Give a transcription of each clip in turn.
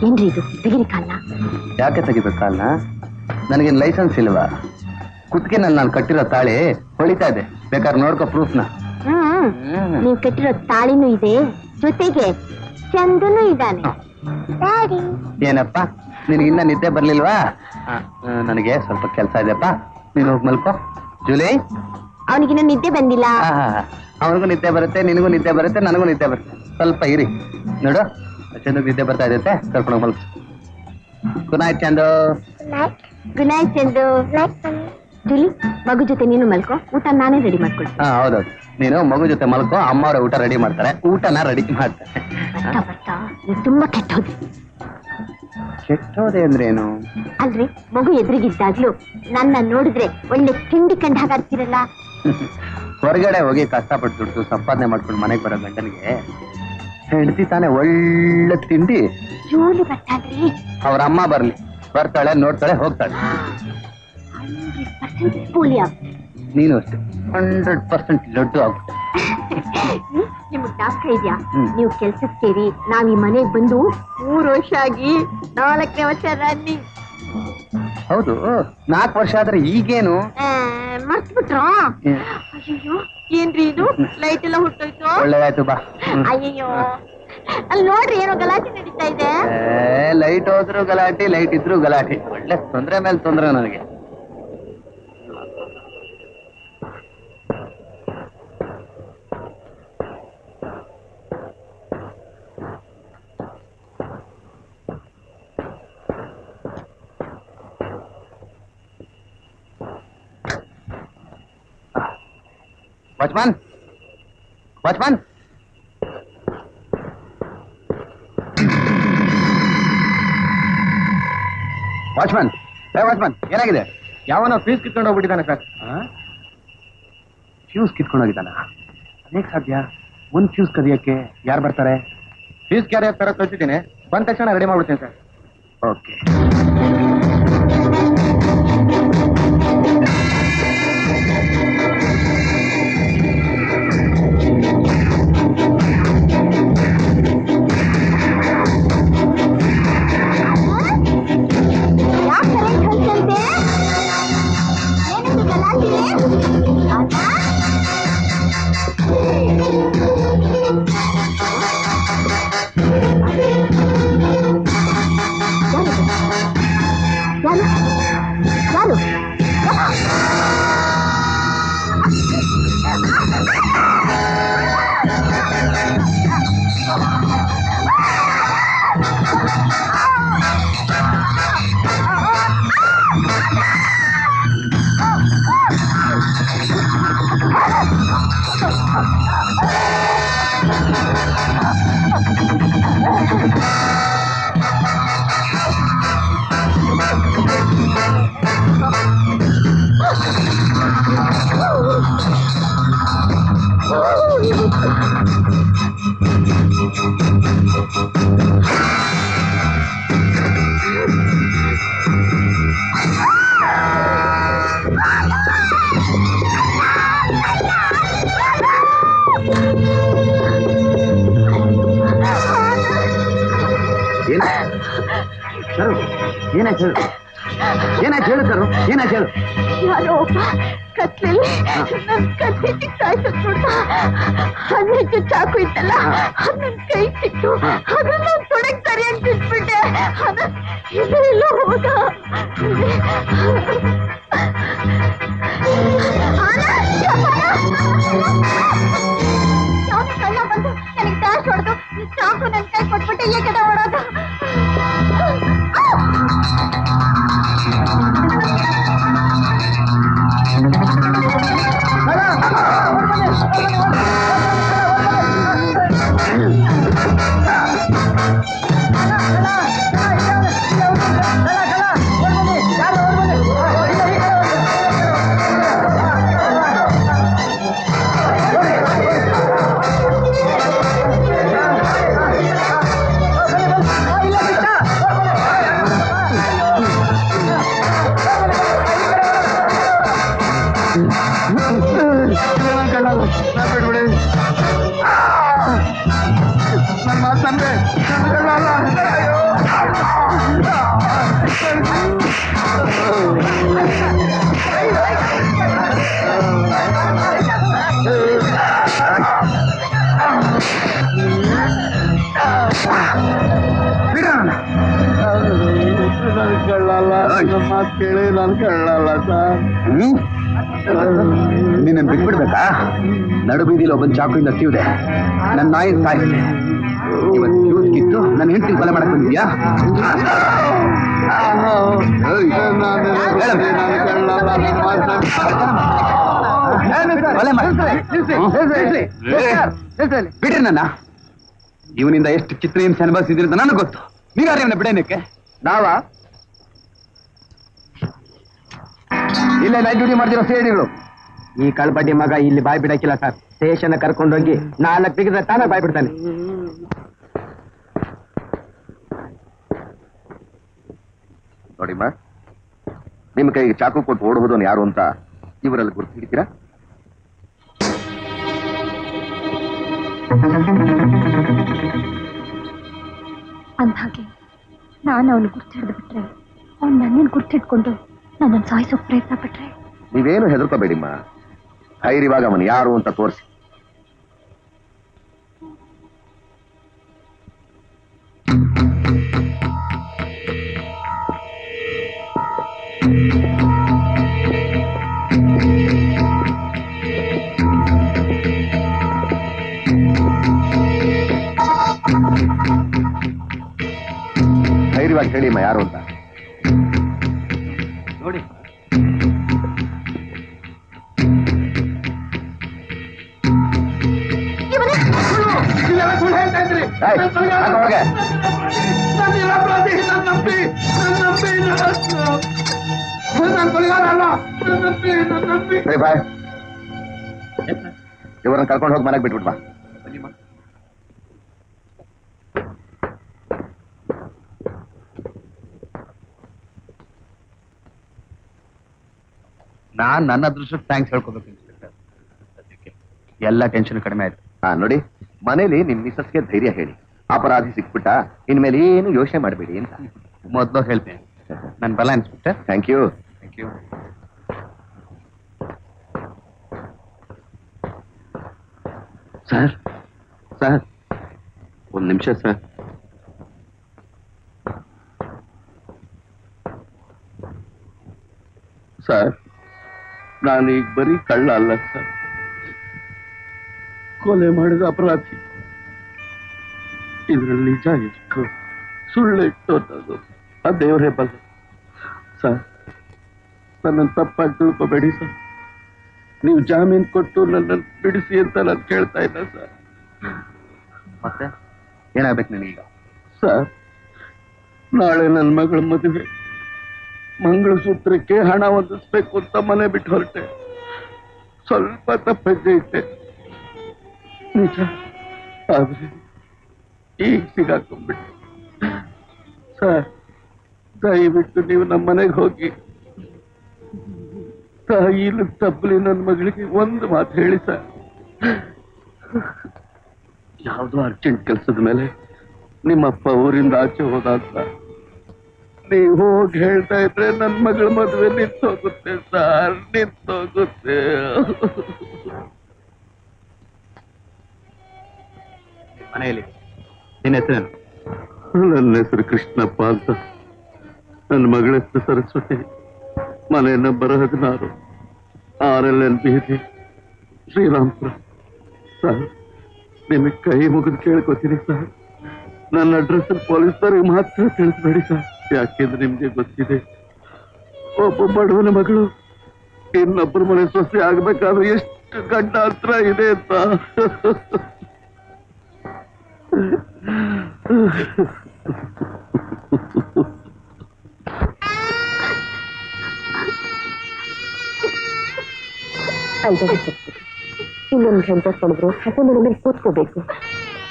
ಏನ್ರಿ ಇದು ತೆಗಿರಿ ಕಾಲ್ನ? ಯಾಕೆ ತೆಗಿಬೇಕು ಕಾಲ್ನ? ನನಗೇನು ಲೈಸೆನ್ಸ್ ಇಲ್ವಾ? ಕುತ್ತಿಗೆನಲ್ಲಿ ನಾನು ಕಟ್ಟಿರೋ ತಾಳಿ ಹೊಳಿತಾ ಇದೆ, ಬೇಕಾದ್ರೆ ನೋಡ್ಕೋ ಪ್ರೂಫ್ನ. ನೀವ್ ಕಟ್ಟಿರೋ ತಾಳಿನೂ ಇದೆ, ಜೊತೆಗೆ ಚಂದನೂ ಇದ್ದಾನೆ. ಏನಪ್ಪ ನಿನಗಿನ್ನ ನಿದ್ದೆ ಬರ್ಲಿಲ್ವಾ? ನನಗೆ ಸ್ವಲ್ಪ ಕೆಲಸ ಇದೆಯಪ್ಪ, ನೀನು ಹೋಗಿ ಮಲ್ಕೋ. ಜೂಲಿ, ಅವನಿಗಿನ್ನ ನಿದ್ದೆ ಬಂದಿಲ್ಲ. ಅವನಿಗೂ ನಿದ್ದೆ ಬರುತ್ತೆ, ನಿನಗೂ ನಿದ್ದೆ ಬರುತ್ತೆ, ನನಗೂ ನಿದ್ದೆ ಬರುತ್ತೆ. ಸ್ವಲ್ಪ ಇರಿ ನೋಡು, ಚಂದಕ್ಕೆ ನಿದ್ದೆ ಬರ್ತಾ ಇದೆ, ಕರ್ಕೊಂಡು ಮಲ್ಕೋ. Good night Chandu. Good night Chandu. Julie, ಮಗು ಜೊತೆ ನೀನು ಮಲ್ಕೋ, ಊಟ ನಾನೇ ರೆಡಿ ಮಾಡ್ಕೊಳ್ತೀನಿ. ಹೌದೌದು, ನೀನು ಮಗು ಜೊತೆ ಮಲ್ಕೋ, ಅಮ್ಮ ಅವರ ಊಟ ರೆಡಿ ಮಾಡ್ತಾರೆ, ಊಟನ ರೆಡಿ ಮಾಡ್ತಾರೆ. ನೀವು ತುಂಬಾ ಕೆಟ್ಟೋದ್ರಿ. ಕೆಟ್ಟೋದೆ ಅಂದ್ರೆ ಏನು? ಅಲ್ರಿ, ಮಗು ಎದುರಿಗಿದ್ದಾಗ್ಲೂ ನನ್ನ ನೋಡಿದ್ರೆ ಒಳ್ಳೆ ತಿಂಡಿ ಕಂಡು ಹಾಗಾಡ್ತಿರಲ್ಲ. ಹೊರಗಡೆ ಹೋಗಿ ಕಷ್ಟಪಟ್ಟು ದುಡ್ಡು ಸಂಪಾದನೆ ಮಾಡ್ಕೊಂಡು ಮನೆಗೆ ಬರೋ ಗಂಡನಿಗೆ ಹೆಂಡತಿ ತಾನೆ ಒಳ್ಳೆ ತಿಂಡಿ. ಜೂಲಿ ಬರ್ತಾಳ್ರಿ. ಅವ್ರ ಅಮ್ಮ ಬರ್ತಾಳೆ, ನೋಡ್ತಾಳೆ, ಹೋಗ್ತಾಳೆ. ನೀನು ಅಷ್ಟೇ 100% ಲಡ್ಡು ಆಗ್ಬಿಟ್ಟೆ. ನಿಮ್ಗೆ ದಾಸ್ಕ ಇದೆಯಾ? ನೀವು ಕೆಲ್ಸಕ್ಕೆ ಸೇರಿ ನಾವ್ ಈ ಮನೆಗೆ ಬಂದು 3 ವರ್ಷ ಆಗಿ 4ನೇ ವರ್ಷ ರನ್ನಿಂಗ್. ಹೌದು, 4 ವರ್ಷ ಆದ್ರೆ ಈಗೇನು ಮರ್ತ್ಬಿಟ್ರ? ಅಯ್ಯೋ, ಏನ್ರಿ ಇದು? ಲೈಟ್ ಎಲ್ಲ ಹುಟ್ಟೋಯ್ತು. ಒಳ್ಳೆದಾಯ್ತು ಬಾ. ಅಯ್ಯೋ, ಅಲ್ಲಿ ನೋಡ್ರಿ, ಏನೋ ಗಲಾಟೆ ನಡೀತಾ ಇದೆ. ಲೈಟ್ ಹೋದ್ರು ಗಲಾಟೆ, ಲೈಟ್ ಇದ್ರು ಗಲಾಟೆ. ಒಳ್ಳೆ ತೊಂದ್ರೆ ಮೇಲೆ ತೊಂದ್ರೆ ನನಗೆ. ವಾಚ್ಮನ್, ವಾಚ್ಮನ್, ವಾಚ್ಮನ್, ವಾಚ್ಮನ್, ಏನಾಗಿದೆ? ಯಾವನೋ ಫ್ಯೂಸ್ ಕಿತ್ಕೊಂಡು ಹೋಗ್ಬಿಟ್ಟಿದ್ದಾನೆ ಸರ್. ಫ್ಯೂಸ್ ಕಿತ್ಕೊಂಡು ಹೋಗಿದ್ದಾನ? ಹೇಗೆ ಸಾಧ್ಯ? ಒಂದು ಫ್ಯೂಸ್ ಕದಿಯಕ್ಕೆ ಯಾರು ಬರ್ತಾರೆ? ಫ್ಯೂಸ್ ಕ್ಯಾರಿಯರ್ ತರ ಕಳ್ಸಿದ್ದೀನಿ, ಬಂದ ತಕ್ಷಣ ರೆಡಿ ಮಾಡ್ಬಿಡ್ತೀನಿ ಸರ್. ಓಕೆ. ಏನಾಯ್ತು ಹೇಳು? ಏನಾಯ್ತು ಹೇಳು ಸರ್? ಏನಾಯ್ತು ಹೇಳು? ಯಾರೋ ಒಬ್ಬ ಕತ್ಲಲ್ಲಿ ನನ್ನ ಕತ್ತಿ ಸಾಯಿಸೋದ್ಬಿಟ್ಟ. ಹನ್ನೆರಡು ಚಾಕು ಇತ್ತಲ್ಲ, ನನ್ನ ಕೈ ಸಿಕ್ತು, ಅದನ್ನ ತೊಡಗ್ ಸರಿಯಾಗಿ ಬಿಟ್ಬಿಟ್ಟೆ. ಇದೆಲ್ಲ ಹೋದ. ಯಾವನೇ ಕಳ್ಳ ಬಂದು ನನಗೆ ಡ್ಯಾಶ್ ಹೊಡೆದು ಚಾಕು ನನ್ನ ಕೈ ಕೊಟ್ಬಿಟ್ಟೆ. ಏಕಡೆ ಓಡೋದು? ಇಲ್ಲ ನಾನು ಕೇಳಲ್ಲ, ಮಾತು ಕೇಳಿ ನಾನು ಕೇಳಲ್ಲ ಸರ್. ನೀನ್ ಬಿಟ್ಬಿಡ್ಬೇಕಾ? ನಡು ಬೀದಿಲಿ ಒಬ್ಬನ್ ಚಾಕುಯಿಂದ ಹತ್ತಿದೆ, ನನ್ನ ನಾಯಿ ಸಾಯಿಸಿದೆ. ಇವತ್ತು ಜ್ಯೂಸ್ ಕಿತ್ತು ನನ್ನ ಹೆಂಡತಿ ಕೊಲೆ ಮಾಡಕ್ ಬಂದಿದ್ಯಾ? ಬಿಡ್ರಿ ನನ್ನ. ಇವನಿಂದ ಎಷ್ಟು ಚಿತ್ರಹಿಂಸೆ ಅನುಭವಿಸಿದ್ರಿ ಅಂತ ನನಗೆ ಗೊತ್ತು. ನೀವ್ಯಾರ ಇವನ್ನ ಬಿಡೇನಕ್ಕೆ? ನಾವ ಇಲ್ಲೇ ನೈಟ್ ಡ್ಯೂಟಿ ಮಾಡ್ತಿರೋ ಸೇಡಿಗಳು. ಈ ಕಳ್ಬಡ್ಡಿ ಮಗ ಇಲ್ಲಿ ಬಾಯ್ ಬಿಡಕ್ಕಿಲ್ಲ ಸರ್. ಸ್ಟೇಷನ್ ಕರ್ಕೊಂಡೋಗಿ 4 ಬಿಗಿದ್ರೆ ತಾನೇ ಬಾಯ್ ಬಿಡ್ತಾನೆ. ನೋಡಿಮ್ಮ, ನಿಮ್ಮ ಕೈಗೆ ಚಾಕು ಕೊಟ್ಟು ಓಡೋದನ್ನು ಯಾರು ಅಂತ ಇವರಲ್ಲಿ ಗುರುತು ಹಿಡಿತೀರಾ? ಅಂದ್ಹಾಗೆ ನಾನು ಅವನು ಗುರ್ತು ಹಿಡಿದು ಬಿಟ್ರೆ, ಅವ್ನು ನನ್ನನ್ನು ಗುರ್ತಿಟ್ಕೊಂಡು ನನ್ನನ್ನು ಸಾಯಿಸೋಕೆ ಪ್ರಯತ್ನ ಪಟ್ರೆ? ನೀವೇನು ಹೆದರ್ಕೋಬೇಡಿಮ್ಮ. ಧೈರ್ಯವಾಗಿ ಅವನು ಯಾರು ಅಂತ ತೋರಿಸಿ. ಧೈರ್ಯವಾಗಿ ಹೇಳಿಮ್ಮ ಯಾರು ಅಂತ. ನೋಡಿ, ಇವರನ್ನ ಕರ್ಕೊಂಡು ಹೋಗಿ ಮನೆಗೆ ಬಿಟ್ಬಿಟ್ ಬಾ. ನಾನ್ ನನ್ನ ಅದೃಷ್ಟಕ್ಕೆ ಥ್ಯಾಂಕ್ಸ್ ಹೇಳ್ಕೋಬೇಕು ಇನ್ಸ್ಪೆಕ್ಟರ್. ಅದಕ್ಕೆ ಎಲ್ಲ ಟೆನ್ಷನ್ ಕಡಿಮೆ ಆಯ್ತು. ನೋಡಿ, ಮನೇಲಿ ನಿಮ್ ಮಿಸಸ್ಗೆ ಧೈರ್ಯ ಹೇಳಿ, ಅಪರಾಧಿ ಸಿಕ್ಬಿಟ್ಟ ಇನ್ಮೇಲೆ ಏನು ಯೋಚನೆ ಮಾಡಬೇಡಿ ಅಂತ ಮೊದಲು ಹೇಳ್ತೇನೆ. ನನ್ನ ಬಲ inspector. Thank you. Thank you. Sir sir, ಒಂದು ನಿಮಿಷ ಸರ್. ಸರ್, ನಾನೀಗ ಬರೀ ಕಳ್ಳ ಅಲ್ಲ ಸರ್, ಕೊಲೆ ಮಾಡಿದ ಅಪರಾಧಿ. ಇದ್ರಲ್ಲಿ ನಿಜ ಎಷ್ಟು ಸುಳ್ಳು ಇಟ್ಟು ಅನ್ನೋದು ಆ ದೇವರೇ ಬಲ್ಲ. ಸರ್, ನನ್ನನ್ನು ತಪ್ಪಾಗಿ ತಿಳ್ಕೊಬೇಡಿ ಸರ್. ನೀವು ಜಾಮೀನು ಕೊಟ್ಟು ನನ್ನನ್ನು ಬಿಡಿಸಿ ಅಂತ ನಾನು ಕೇಳ್ತಾ ಇಲ್ಲ ಸರ್. ಮತ್ತೆ ಏನಾಗ್ಬೇಕು ನನಗೀಗ? ಸರ್, ನಾಳೆ ನನ್ನ ಮಗಳ ಮದುವೆ, ಮಂಗಳಸೂತ್ರಕ್ಕೆ ಹಣ ಹೊಂದಿಸ್ಬೇಕು ಅಂತ ಮನೆ ಬಿಟ್ಟು ಹೊರಟೆ. ಸ್ವಲ್ಪ ತಪ್ಪಜ್ಜೆ ಇದ್ದೆ ನಿಜ, ಆದ್ರೆ ಈಗ ಸಿಗಾಕೊಂಡ್ಬಿಟ್ಟೆ. ಸರ್, ದಯವಿಟ್ಟು ನೀವು ನಮ್ಮ ಮನೆಗೆ ಹೋಗಿ ತಾಯಿಲು ತಪ್ಪಲಿ ನನ್ನ ಮಗಳಿಗೆ ಒಂದು ಮಾತು ಹೇಳಿ ಸರ್. ಯಾವುದೋ ಅರ್ಜೆಂಟ್ ಕೆಲಸದ ಮೇಲೆ ನಿಮ್ಮಪ್ಪ ಊರಿಂದ ಆಚೆ ಹೋದಾಗ ನೀವು ಹೋಗಿ ಹೇಳ್ತಾ ಇದ್ರೆ ನನ್ನ ಮಗಳ ಮದುವೆ ನಿಂತೋಗುತ್ತೆ ಸರ್, ನಿಂತೋಗುತ್ತೆ. ಮನೆಯಲ್ಲಿ ನಿನ್ನ ಹೆಸರೇನು? ನನ್ನ ಹೆಸರು ಕೃಷ್ಣಪ್ಪ ಅಂತ. ನನ್ನ ಮಗಳ ಹೆಸರು ಸರಸ್ವತಿ. ಮನೆ ನಂಬರ್ 16, RLL ಬೀದಿ, ಶ್ರೀರಾಮ್ಪುರ. ಸರ್, ನಿಮಗೆ ಕೈ ಮುಗಿದು ಕೇಳ್ಕೊತೀನಿ ಸರ್, ನನ್ನ ಅಡ್ರೆಸ್ ಪೊಲೀಸರಿಗೆ ಮಾತ್ರ ತಿಳಿಸ್ಬೇಡಿ ಸರ್. ಯಾಕೆಂದ್ರೆ ನಿಮ್ಗೆ ಗೊತ್ತಿದೆ, ಒಬ್ಬ ಬಡವನ ಮಗಳು ಇನ್ನೊಬ್ಬರ ಮನೆ ಸೊಸೆ ಆಗ್ಬೇಕಾದ್ರೆ ಎಷ್ಟು ಗಂಡಾಂತರ ಇದೆ ಅಂತ. ಇನ್ನೊಂದು ಗಂಟೆ ಕೊಡಿದ್ರು ಹಸ ಮನೆ ಮೇಲೆ ಕೂತ್ಕೋಬೇಕು.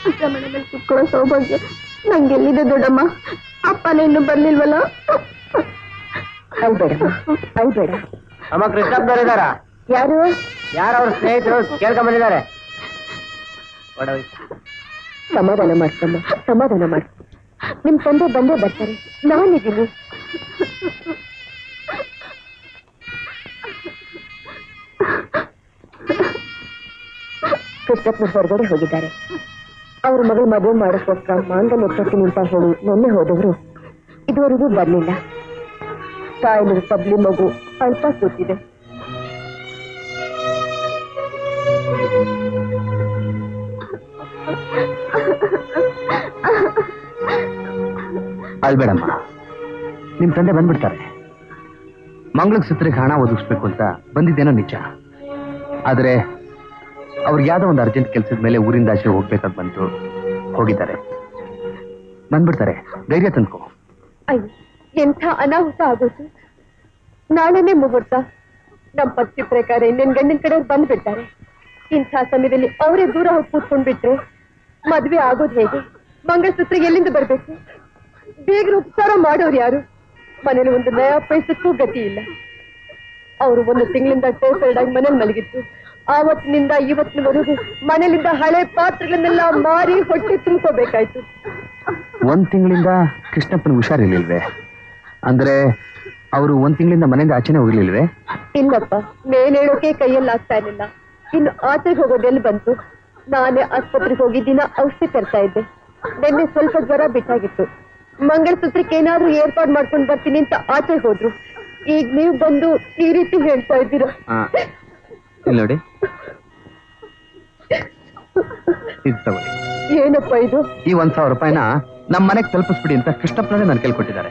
ಹಸ ಮನೆ ಮೇಲೆ ಕೂತ್ಕೊಳ್ಳೋ ಸೌಭಾಗ್ಯ ನಂಗೆಲ್ಲಿದೆ ದೊಡ್ಡಮ್ಮ. ಅಪ್ಪನ ಇನ್ನು ಬರ್ಲಿಲ್ವಲ್ಲ. ಅಲ್ಬೇಡಮ್ಮ, ಅಲ್ಬೇಡ. ಅಮ್ಮ, ಕೃಷ್ಣಪ್ಪನವರಿದ್ದಾರಾ? ಯಾರು? ಅವ್ರ ಸ್ನೇಹಿತರು ಕೇಳ್ಕೊಂಡ್ಬಂದಿದ್ದಾರೆ. ಸಮಾಧಾನ ಮಾಡ್ತಮ್ಮ, ಸಮಾಧಾನ ಮಾಡು. ನಿಮ್ ತಂದೆ ಬಂದೇ ಬರ್ತಾರೆ, ನಾನಿದ್ದೀನಿ. ಕೃಷ್ಣಪ್ಪನ ಹೊರಗಡೆ ಹೋಗಿದ್ದಾರೆ. ಅವ್ರ ಮಗಳು ಮದುವೆ ಮಾಡೋಕ್ಕೋಸ್ಕರ ಮಾಂಗಲ್ಯ ಕೊಡ್ತೀನಿ ಅಂತ ಹೇಳಿ ಮೊನ್ನೆ ಹೋದವರು ಇದುವರೆಗೂ ಬರ್ಲಿಲ್ಲ. ತಾಯಿನ ಕಬ್ಲಿ ಮಗು ಅಳ್ತಾ ಕೂತಿದೆ. ಅಳ್ಬೇಡಮ್ಮ, ನಿಮ್ ತಂದೆ ಬಂದ್ಬಿಡ್ತಾರೆ. ಮಂಗಳಕ್ಕೆ ಸುತ್ತರಿಗೆ ಹಣ ಒದಗಿಸ್ಬೇಕು ಅಂತ ಬಂದಿದ್ದೇನೋ ನಿಜ. ಆದ್ರೆ ಅವ್ರಿಗೆ ಯಾವ್ದೋ ಒಂದು ಅರ್ಜೆಂಟ್ ಕೆಲಸದ ಮೇಲೆ ಊರಿಂದ ಆಚೆ ಹೋಗ್ಬೇಕಾದ್ ಬಂತು. ಹೋಗಿದ್ದಾರೆ, ಬಂದ್ಬಿಡ್ತಾರೆ. ಧೈರ್ಯ ತಂದ್ಕೋ. ಅಯ್ಯೋ, ಎಂಥ ಅನಾಹುತ ಆಗೋದು. ನಾಳೆನೇ ಮುಹೂರ್ತ. ನಮ್ಮ ಪತ್ತಿ ಪ್ರಕಾರ ಇನ್ನೇನ್ ಗಂಡಿನ ಕಡೆ ಬಂದ್ಬಿಡ್ತಾರೆ. ಇಂಥ ಸಮಯದಲ್ಲಿ ಅವರೇ ದೂರ ಹೋಗಿ ಕೂತ್ಕೊಂಡ್ಬಿಟ್ರೆ ಮದ್ವೆ ಆಗೋದು ಹೇಗೆ? ಮಂಗಳಸೂತ್ರ ಎಲ್ಲಿಂದ ಬರ್ಬೇಕು? ಬೇಗ ಉಪಚಾರ ಮಾಡೋರು ಯಾರು? ಮನೇಲಿ ಒಂದು ನಯ ಪೈಸಕ್ಕೂ ಗತಿ ಇಲ್ಲ. ಅವರು 1 ತಿಂಗಳಿಂದ ಟೈಫಾಯ್ಡ್ ಆಗಿ ಮನೇಲಿ ಮಲಗಿತ್ತು. ಆವತ್ತಿನಿಂದ ಇವತ್ತಿನವರೆಗೂ ಮನೇಲಿಂದ ಹಳೆ ಪಾತ್ರೆಗಳನ್ನೆಲ್ಲ ಮಾರಿ ಹೊಟ್ಟೆ ತುಂಬ್ಕೋಬೇಕಾಯ್ತು. 1 ತಿಂಗಳಿಂದ ಕೃಷ್ಣಪ್ಪನ ಹುಷಾರಿರ್ಲಿಲ್ವೇ? ಅಂದ್ರೆ ಅವರು 1 ತಿಂಗಳಿಂದ ಮನೆಯಿಂದ ಆಚೆನೆ ಹೋಗ್ಲಿಲ್ವೇ? ಇಲ್ಲಪ್ಪ, ಮೇಲೇಳೋಕೆ ಕೈಯಲ್ಲಿ ಆಗ್ತಾ ಇರ್ಲಿಲ್ಲ. ಇನ್ನು ಆಚೆಗೆ ಹೋಗೋದೆಲ್ಲಿ ಬಂತು? ನಾನೇ ಆಸ್ಪತ್ರೆಗೆ ಹೋಗಿ ದಿನ ಔಷಧಿ ತರ್ತಾ ಇದ್ದೆ. ನಿನ್ನೆ ಸ್ವಲ್ಪ ಜ್ವರ ಬಿಟ್ಟಾಗಿತ್ತು. ಮಂಗಳಸೂತ್ರಕ್ಕೆ ಏನಾದ್ರೂ ಏರ್ಪಾಡು ಮಾಡ್ಕೊಂಡು ಬರ್ತೀನಿ ಅಂತ ಆಚೆಗೆ ಹೋದ್ರು. ಈಗ ನೀವು ಬಂದು ಈ ರೀತಿ ಹೇಳ್ತಾ ಇದ್ದೀರಾ? ಇಲ್ಲಿ ನೋಡಿ, ಇದು ತಗೊಳ್ಳಿ. ಏನಪ್ಪ ಇದು? ಈ 1,000 ರೂಪಾಯಿನ ನಮ್ಮ ಮನೆಗೆ ತಲುಪಿಸ್ಬಿಡಿ ಅಂತ ಕೃಷ್ಣಪ್ಪನೇ ನನ್ ಕೇಳ್ಕೊಟ್ಟಿದ್ದಾರೆ.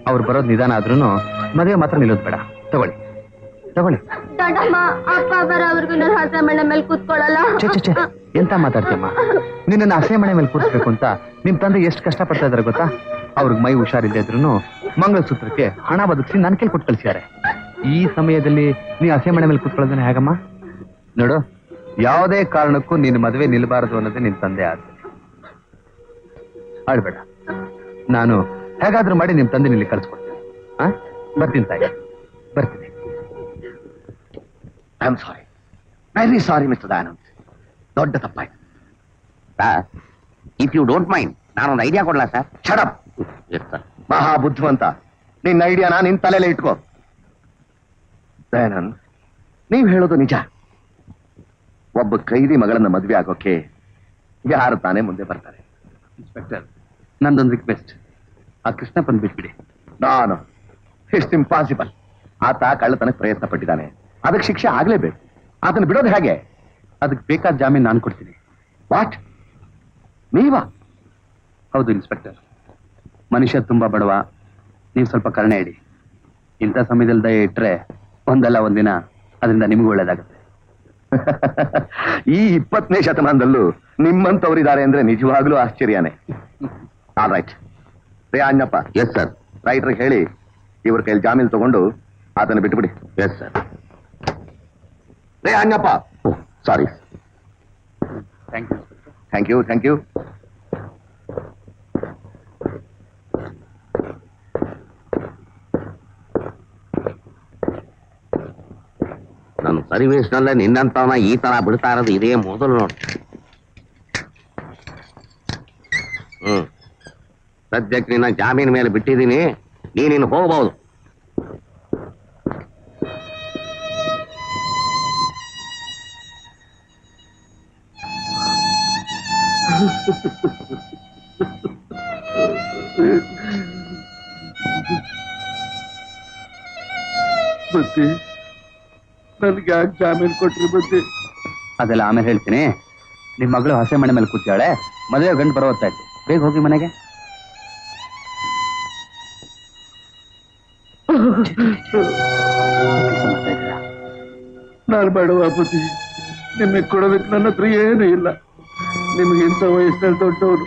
ಅವ್ರು ಬರೋದು ನಿಧಾನ ಆದ್ರೂ ಮದುವೆ ಮಾತ್ರ ನಿಲ್ಲೋದು ಬೇಡ. ತಗೊಳ್ಳಿ ತಗೊಳ್ಳಿ. ದೊಡ್ಡಮ್ಮ, ಅಪ್ಪ ಬರೋವರೆಗೂ ನಾನು ಹಸೆ ಮನೆ ಮೇಲೆ ಕೂತ್ಕೊಳ್ಳಲ್ಲ. ಚೆ ಎಂತ ಮಾತಾಡ್ತೀಯಮ್ಮ? ನಿನ್ನ ಹಸೆ ಮನೆ ಮೇಲೆ ಕೂರಿಸ್ಬೇಕು ಅಂತ ನಿಮ್ ತಂದೆ ಎಷ್ಟು ಕಷ್ಟ ಪಡ್ತಾ ಇದಾರೆ ಗೊತ್ತಾ? ಅವ್ರಿಗೆ ಮೈ ಹುಷಾರಿಲ್ಲದೆ ಇದ್ರು ಮಂಗಳಸೂತ್ರಕ್ಕೆ ಹಣ ಬದುಕಿಸಿ ನನ್ ಕೇಳಿ ಕೊಟ್ಟು ಕಳಿಸಿದ್ದಾರೆ. ಈ ಸಮಯದಲ್ಲಿ ನೀ ಹಸೆ ಮನೆ ಮೇಲೆ ಕೂತ್ಕೊಳ್ಳೋದನ್ನ ಹೇಗಮ್ಮ? ನೋಡು, ಯಾವುದೇ ಕಾರಣಕ್ಕೂ ನಿನ್ನ ಮದುವೆ ನಿಲ್ಬಾರದು ಅನ್ನೋದೇ ನಿನ್ ತಂದೆ ಆಸೆ. ಆಡ್ಬೇಡ, ನಾನು ಹೇಗಾದ್ರೂ ಮಾಡಿ ನಿಮ್ ತಂದೆ ಇಲ್ಲಿ ಕಳ್ಸ್ಕೊಡ್ತೀನಿ. ಬರ್ತೀನಿ ತಾಯಿ, ಬರ್ತೀನಿ. I am sorry, very sorry mister Dayanand. ದೊಡ್ಡ ತಪ್ಪಾಯ್ತು. ಇಫ್ ಯು ಡೋಂಟ್ ಮೈಂಡ್, ನಾನೊಂದು ಐಡಿಯಾ ಕೊಡ್ಲಾ ಸರ್? ಶಡಪ್. Yes sir. ಮಹಾ ಬುದ್ಧಿವಂತ. ನಿನ್ನ ಐಡಿಯಾನ ನಿನ್ ತಲೆಯಲ್ಲೇ ಇಟ್ಕೋ. ದಯಾನಂದ್, ನೀವ್ ಹೇಳೋದು ನಿಜ. ಒಬ್ಬ ಕೈದಿ ಮಗಳನ್ನ ಮದ್ವೆ ಆಗೋಕೆ ಯಾರು ತಾನೇ ಮುಂದೆ ಬರ್ತಾರೆ? ಇನ್ಸ್ಪೆಕ್ಟರ್, ನಂದೊಂದು ರಿಕ್ವೆಸ್ಟ್. ಆ ಕೃಷ್ಣಪ್ಪನ್ ಬಿಟ್ಬಿಡಿ. ನಾನು ಇಟ್ಸ್ ಇಂಪಾಸಿಬಲ್. ಆತ ಕಳ್ಳತನಕ್ಕೆ ಪ್ರಯತ್ನ ಪಟ್ಟಿದ್ದಾನೆ, ಅದಕ್ಕೆ ಶಿಕ್ಷೆ ಆಗ್ಲೇಬೇಕು. ಆತನ ಬಿಡೋದು ಹೇಗೆ? ಅದಕ್ಕೆ ಬೇಕಾದ ಜಾಮೀನು ನಾನು ಕೊಡ್ತೀನಿ. ವಾಟ್? ನೀವಾ? ಹೌದು ಇನ್ಸ್ಪೆಕ್ಟರ್. ಮನುಷ್ಯ ತುಂಬಾ ಬಡವ, ನೀವು ಸ್ವಲ್ಪ ಕರುಣೆ ಇಡಿ. ಇಂಥ ಸಮಯದಲ್ಲಿ ದಯ ಇಟ್ರೆ ಒಂದಲ್ಲ ಒಂದಿನ ಅದರಿಂದ ನಿಮಗೂ ಒಳ್ಳೇದಾಗುತ್ತೆ. ಈ 20ನೇ ಶತಮಾನದಲ್ಲೂ ನಿಮ್ಮಂತವರಿದ್ದಾರೆ ಅಂದ್ರೆ ನಿಜವಾಗ್ಲೂ ಆಶ್ಚರ್ಯನೇ. All right. ರೇ ಅಣ್ಣಪ್ಪ. Yes sir. ರೈಟ್ರಿಗೆ ಹೇಳಿ ಇವ್ರ ಕೈಲಿ ಜಾಮೀನು ತಗೊಂಡು ಆತನ ಬಿಟ್ಬಿಡಿ. Yes sir. ರೇ Annappa. Sorry. Thank you. Thank you, thank you. ನನ್ನ ಸರ್ವಿಸ್ನಲ್ಲೇ ನಿನ್ನಂತವನ ಈ ತರ ಬಿಡ್ತಾ ಇರೋದು ಇದೇ ಮೊದಲು ನೋಡಿ. ಸದ್ಯಕ್ಕೆ ನಿನ್ನ ಜಾಮೀನ್ ಮೇಲೆ ಬಿಟ್ಟಿದ್ದೀನಿ, ನೀನಿನ್ನು ಹೋಗಬಹುದು. ಬುದ್ಧಿ, ನನ್ಗೆ ಯಾಕೆ ಜಾಮೀನ್ ಕೊಟ್ರಿ ಬುದ್ಧಿ? ಅದೆಲ್ಲ ಆಮೇಲೆ ಹೇಳ್ತೀನಿ. ನಿಮ್ ಮಗಳು ಹಸೆ ಮನೆ ಮೇಲೆ ಕೂತಾಳೆ, ಮದುವೆ ಗಂಟು ಬರೋ ಹೊತ್ತಾಯ್ತು. ಬೇಗ ಹೋಗಿ ಮನೆಗೆ. ನಾನು ಬೇಡವಾ ಬುದ್ಧಿ? ನಿಮಗೆ ಕೊಡೋದಕ್ಕೆ ನನ್ನ ಹತ್ರ ಏನೂ ಇಲ್ಲ. ನಿಮಗೆ ಇಂಥ ವಯಸ್ಸಿನಲ್ಲಿ ದೊಡ್ಡವರು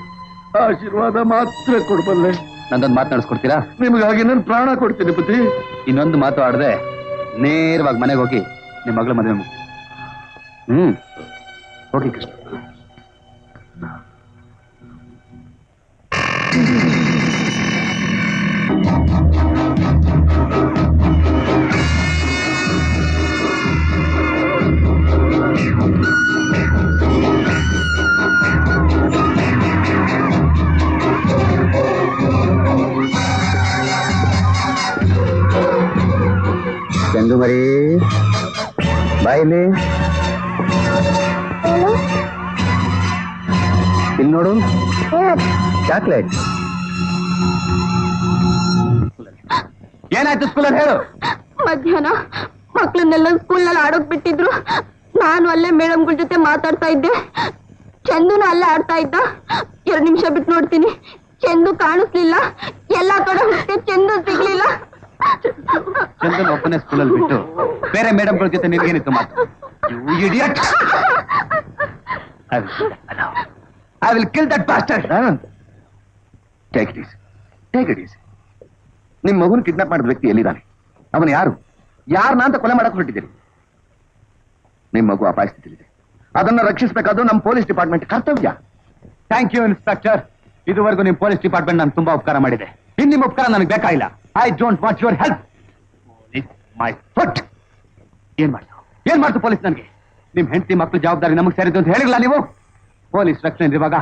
ಆಶೀರ್ವಾದ ಮಾತ್ರ ಕೊಡ್ಬಲ್ಲೆ. ನಂದೊಂದು ಮಾತು ನಡೆಸ್ಕೊಡ್ತೀರಾ? ನಿಮಗಾಗಿ ನಾನು ಪ್ರಾಣ ಕೊಡ್ತೀನಿ ಬುದ್ಧಿ. ಇನ್ನೊಂದು ಮಾತು ಆಡದೆ ನೇರವಾಗಿ ಮನೆಗೆ ಹೋಗಿ ನಿಮ್ಮ ಮಗಳ ಮದುವೆ ಮುಗಿಸಿ. ಹೋಗಿ ಕೃಷ್ಣ. ಚಂದು ಮರಿ ಬಾಯಿಲಿ ಇಲ್ಲಿ ನೋಡು, ಚಾಕ್ಲೇಟ್. ಏನಾಯ್ತು ಸ್ಕೂಲಲ್ಲಿ ಹೇಳು. ಮಧ್ಯಾಹ್ನ ಮಕ್ಳನ್ನೆಲ್ಲ ಸ್ಕೂಲ್ನಲ್ಲಿ ಆಡೋಕ್ ಬಿಟ್ಟಿದ್ರು. ನಾನು ಅಲ್ಲೇ ಮೇಡಮ್ಗಳ ಜೊತೆ ಮಾತಾಡ್ತಾ ಇದ್ದೆ. ಚಂದುನು ಅಲ್ಲೇ ಆಡ್ತಾ ಇದ್ದ. 2 ನಿಮಿಷ ಬಿಟ್ಟು ನೋಡ್ತೀನಿ, ಚಂದು ಕಾಣಿಸ್ಲಿಲ್ಲ. ಎಲ್ಲಾ ಕಡೆ ಹುಡುಕಿ ಚಂದು ಸಿಗ್ಲಿಲ್ಲ. ಚಂದನ್ ಒಬ್ಬನೇ ಸ್ಕೂಲಲ್ಲಿ ಬಿಟ್ಟು ಬೇರೆ ಮೇಡಮ್ಗಳ ಜೊತೆ ನಿನ್ಗೇನಿತ್ತು ಮಾತು? I will kill that bastard. Take it easy, take it easy. ನಿಮ್ ಮಗುನ ಕಿಡ್ನಾಪ್ ಮಾಡಿದ ವ್ಯಕ್ತಿ ಎಲ್ಲಿದ್ದಾನೆ? ಅವನು ಯಾರು? ಯಾರನ್ನ ಅಂತ ಕೊಲೆ ಮಾಡಕ್ ಹೊರಟಿದ್ದೀರಿ? ನಿಮ್ ಮಗು ಅಪಾಯ ಸ್ಥಿತಿಲಿದೆ. ಅದನ್ನ ರಕ್ಷಿಸಬೇಕಾದ್ರು ನಮ್ಮ ಪೊಲೀಸ್ ಡಿಪಾರ್ಟ್ಮೆಂಟ್ ಕರ್ತವ್ಯ. Thank you inspector. ಇದುವರೆಗೂ ನಿಮ್ ಪೊಲೀಸ್ ಡಿಪಾರ್ಟ್ಮೆಂಟ್ ನಾನು ತುಂಬಾ ಉಪಕಾರ ಮಾಡಿದೆ. ನಿಮ್ಮ ಉಪಕಾರ ನನಗೆ ಬೇಕಾಗಿಲ್ಲ. I don't want your help. My foot. ಏನ್ ಮಾಡ್ತು ಪೊಲೀಸ್? ನನಗೆ ನಿಮ್ ಹೆಂಡತಿ ಮಕ್ಕಳು ಜವಾಬ್ದಾರಿ ನಮಗೆ ಸೇರಿದ್ದು ಅಂತ ಹೇಳಿಲ್ಲ ನೀವು? ಪೊಲೀಸ್ ರಕ್ಷಣೆ ಇರುವಾಗ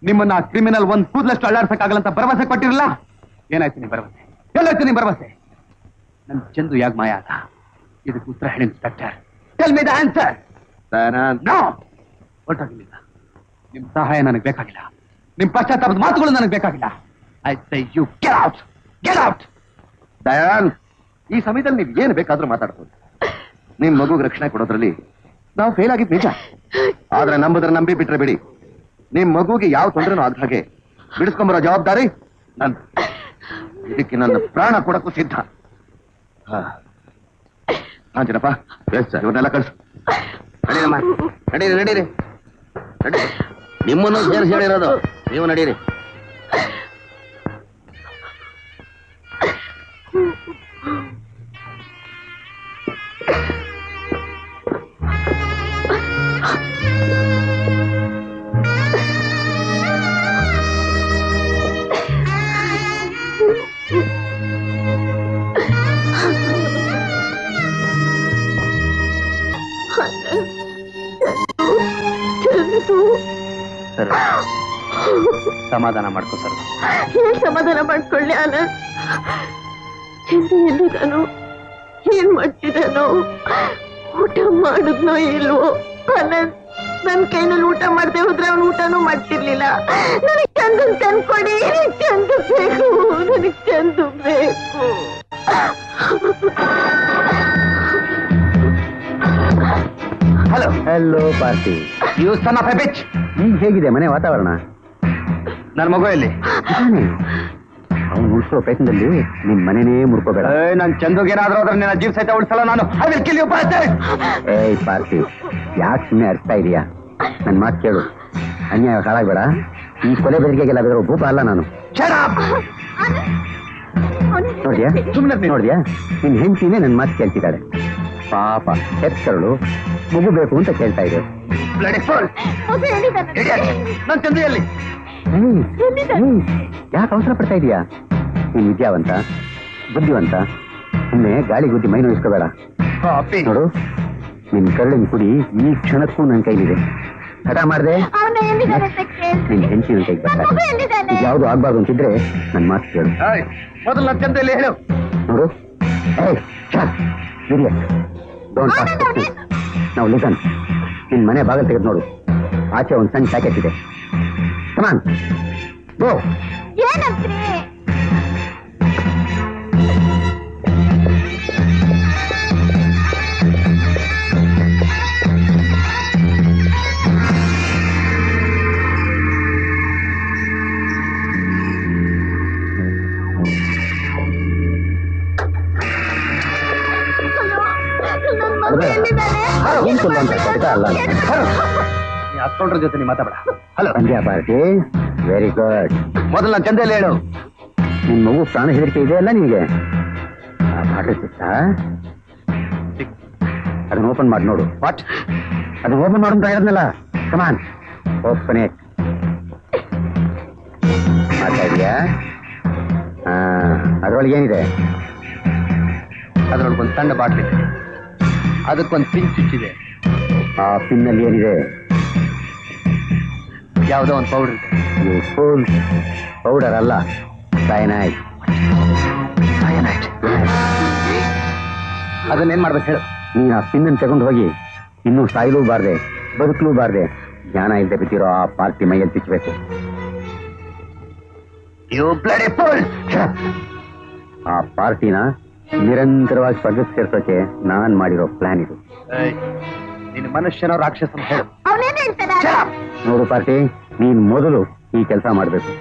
ನಿಮ್ಮನ್ನ ಕ್ರಿಮಿನಲ್ ಒಂದ್ ಕೂದಲಷ್ಟು ಅಳ್ಳಾಡ್ಸಕ್ಕಾಗಲ್ಲ ಅಂತ ಭರವಸೆ ಕೊಟ್ಟಿರಲ್ಲ. ಏನಾಯ್ತು ನಿಮ್ ಭರವಸೆ? ಎಲ್ಲಾಯ್ತು ನಿಮ್ ಭರವಸೆ? ನನ್ ಚಂದು ಯಾಕೆ ಮಾಯ ಆದ? ಇದಕ್ಕೆ ಉತ್ತರ ಹೇಳಿ inspector. Tell me the answer. No, ಹೊರಟಾಗಿಲ್ಲ. ನಿಮ್ ಸಹಾಯ ನನಗೆ ಬೇಕಾಗಿಲ್ಲ. ನಿಮ್ ಪಶ್ಚಾತ್ತಾಪದ ಮಾತುಗಳು ನನಗೆ ಬೇಕಾಗಿಲ್ಲ. I say you get out, get out. Dayan, ಈ ಸಮಯದಲ್ಲಿ ನೀವು ಏನು ಬೇಕಾದ್ರೂ ಮಾತಾಡ್ಬೋದು. ನಿಮ್ ಮಗುಗೆ ರಕ್ಷಣೆ ಕೊಡೋದ್ರಲ್ಲಿ ನಾವು ಫೇಲ್ ಆಗಿದ್ ನಿಜ. ಆದ್ರೆ ನಂಬಿ ಬಿಟ್ರೆ ಬಿಡಿ, ನಿಮ್ ಮಗುಗೆ ಯಾವ ತೊಂದರೆನೂ ಆದ ಹಾಗೆ ಬಿಡಿಸ್ಕೊಂಬರೋ ಜವಾಬ್ದಾರಿ ನನ್. ಇದಕ್ಕೆ ನನ್ನ ಪ್ರಾಣ ಕೊಡಕ್ಕೂ ಸಿದ್ಧ. ಹಾಂಜನಪ್ಪ, ಇವನ್ನೆಲ್ಲ ಕಳಿಸು. ನಡೀರಮ್ಮ, ನಡೀರಿ ನಡೀರಿ ನಡೀರಿ. ನಿಮ್ಮನ್ನು ಸೇರಿಸಿ ಹೇಳಿರೋದು. ನೀವು ನಡೀರಿ. ಸರ್, ಸಮಾಧಾನ ಮಾಡ್ಕೋ ಸರ್. ಏನ್ ಸಮಾಧಾನ ಮಾಡ್ಕೊಳ್ಳಿ ಆನಂದ್? ಚಂದು ಎಲ್ಲಿದ್ದಾನೋ, ಏನ್ ಮಾಡ್ತಿದ್ದಾನೋ, ಊಟ ಮಾಡಿದ್ನೋ ಇಲ್ವೋ? ಆನಂದ್, ನನ್ ಕೈನಲ್ಲಿ ಊಟ ಮಾಡದೆ ಹೋದ್ರೆ ಅವನು ಊಟನೂ ಮಾಡ್ತಿರ್ಲಿಲ್ಲ. ನನಗ್ ಚಂದು ತಂದ್ಕೊಡಿ. ಚಂದು ಬೇಕು, ನನಗ್ ಚಂದು ಬೇಕು. Hello hello party. You son of a bitch. ಹೇಗಿದೆ ಮನೆ ವಾತಾವರಣ? ನನ್ನ ಮಗು ಎಲ್ಲಿ? ಅವನು ಉಳಿಸೋ ಪ್ರಯತ್ನದಲ್ಲಿ ನಿಮ್ ಮನೆನೇ ಮುರ್ಕೋಬೇಡ. ನನ್ ಚಂದುಗೆ ಏನಾದ್ರೂ ಆದ್ರೆ ನಿನ್ನ ಜೀವ ಸಹಿತ ಉಳಿಸಲ್ಲ ನಾನು. I will kill you bastard. ಏಯ್ ಪಾರ್ಟಿ, ಯಾಕೆ ಸುಮ್ಮನೆ ಅರ್ಥ ಇದೆಯಾ? ನನ್ ಮಾತು ಕೇಳು, ಅನ್ಯಾಯ ಹಾಳಾಗ್ಬೇಡ. ಈ ಕೊಲೆ ಬೆದರಿಕೆಗೆಲ್ಲ ಬೇರೆ ಭೂಪ ಅಲ್ಲ ನಾನು. Shut up. ನೋಡ್ಯಾ, ಸುಮ್ಮನೆ ನೋಡ್ಯಾ, ನಿನ್ ಹೆಂಡತಿನೇ ನನ್ ಮಾತು ಕೇಳ್ತಿದ್ದಾಳೆ. ಪಾಪ ಹೆತ್ತರಳು ಮಗು ಬೇಕು ಅಂತ ಕೇಳ್ತಾ ಇದೆ. Bloody fool. ನನ್ ಚಂದು ಎಲ್ಲಿ? ಯಾಕೆ ಅವಸರ ಪಡ್ತಾ ಇದೀಯಾ? ನೀನ್ ವಿದ್ಯಾವಂತ, ಬುದ್ಧಿವಂತ. ಸುಮ್ಮನೆ ಗಾಳಿ ಗುದ್ದಿ ಮೈ ನೋಯಿಸ್ಕೋಬೇಡ. ನೋಡು, ನಿನ್ ಕರಳಿನ ಕುಡಿ ಈ ಕ್ಷಣಕ್ಕೂ ನನ್ ಕೈಲಿದೆ. ಹಠ ಮಾಡ್ದೆ ನಿನ್ ಹೆಂಡತಿ ನನ್ ಕೈಗೆ ಬರ್ತಾರೆ. ಯಾವ್ದು ಆಗ್ಬಾರ್ದು ಅಂತಿದ್ರೆ ನನ್ ಮಾತು ಕೇಳು. ಮೊದಲು ನನ್ನ ಚಂದ ಎಲ್ಲಿ ಹೇಳು. ನೋಡು, ಡೋಂಟ್ ನಾವು ಲಿಸನ್. ನಿನ್ ಮನೆ ಬಾಗಿಲು ತೆಗೆದು ನೋಡು, ಆಚೆ ಒಂದು ಸಣ್ಣ ಪ್ಯಾಕೆಟ್ ಇದೆ. ಕಮಾನ್ ಗೋ. ಏನ್ ಕೊಲ್ಲುವಂತ ಕೆಲಸ ಅಲ್ಲ. ಅಕ್ಕೌಂಟ್ರ ಜೊತೆ ನೀವು ಮಾತಾಡ. ಹಲೋ ಸಂಧ್ಯಾ ಪಾರ್ಟಿ, ವೆರಿ ಗುಡ್. ಮೊದಲು ನಾನು ಚಂದಲ್ಲಿ ಹೇಳು. ನಿನ್ ಮಗು ಪ್ರಾಣ ಹೆದರಿಕೆ ಇದೆ ಅಲ್ಲ ನಿನಗೆ? ಆ ಬಾಟಲ್ ಸಿಕ್ತ, ಅದನ್ನ ಓಪನ್ ಮಾಡಿ ನೋಡು. ವಾಟ್? ಅದನ್ನ ಓಪನ್ ಮಾಡೋದು ಹೇಳಿದ್ನಲ್ಲ. ಕಮಾನ್ ಓಪನ್ ಇಟ್. ಮಾಡ್ತಾ ಇದೀಯಾ? ಅದ್ರೊಳಗೆ ಏನಿದೆ? ಅದರೊಳಗೊಂದು ಸಣ್ಣ ಬಾಟ್ಲಿ, ಅದಕ್ಕೊಂದು ಪಿನ್ ಚುಚ್ಚಿದೆ. ಆ ಪಿನ್ನಲ್ಲಿ ಏನಿದೆ? ಯಾವುದೋ ಒಂದು ಪೌಡರ್ ಇದೆ. ಫುಲ್ ಪೌಡರ್ ಅಲ್ಲ, ಸೈನೈಡ್. ಅದನ್ನೇನ್ ಮಾಡ್ಬೇಕು ಹೇಳು? ನೀನು ಆ ಪಿನ್ನನ್ನು ತಗೊಂಡು ಹೋಗಿ ಇನ್ನೂ ಸಾಯಲೂ ಬಾರ್ದೆ ಬದುಕಲೂ ಬಾರ್ದೆ ಜ್ಞಾನ ಇಲ್ಲದೆ ಬಿದ್ದಿರೋ ಆ ಪಾರ್ಟಿ ಮೈಯಲ್ಲಿ ತಿಚ್ಚಬೇಕು. You bloody fool! ಆ ಪಾರ್ಟಿನ ನಿರಂತರವಾಗಿ ಸ್ವರ್ಗಕ್ಕೆ ಸೇರ್ಸೋಕೆ ನಾನ್ ಮಾಡಿರೋ ಪ್ಲಾನ್ ಇದು. ನಿನ್ನ ಮನುಷ್ಯನೋ ರಾಕ್ಷಸನ ಹೇಳು. ಅವನೇನ್ ಹೇಳ್ತಾನೆ? ನೋಡು ಪಾರ್ಟಿ, ನೀನ್ ಮೊದಲು ಈ ಕೆಲಸ ಮಾಡ್ಬೇಕು,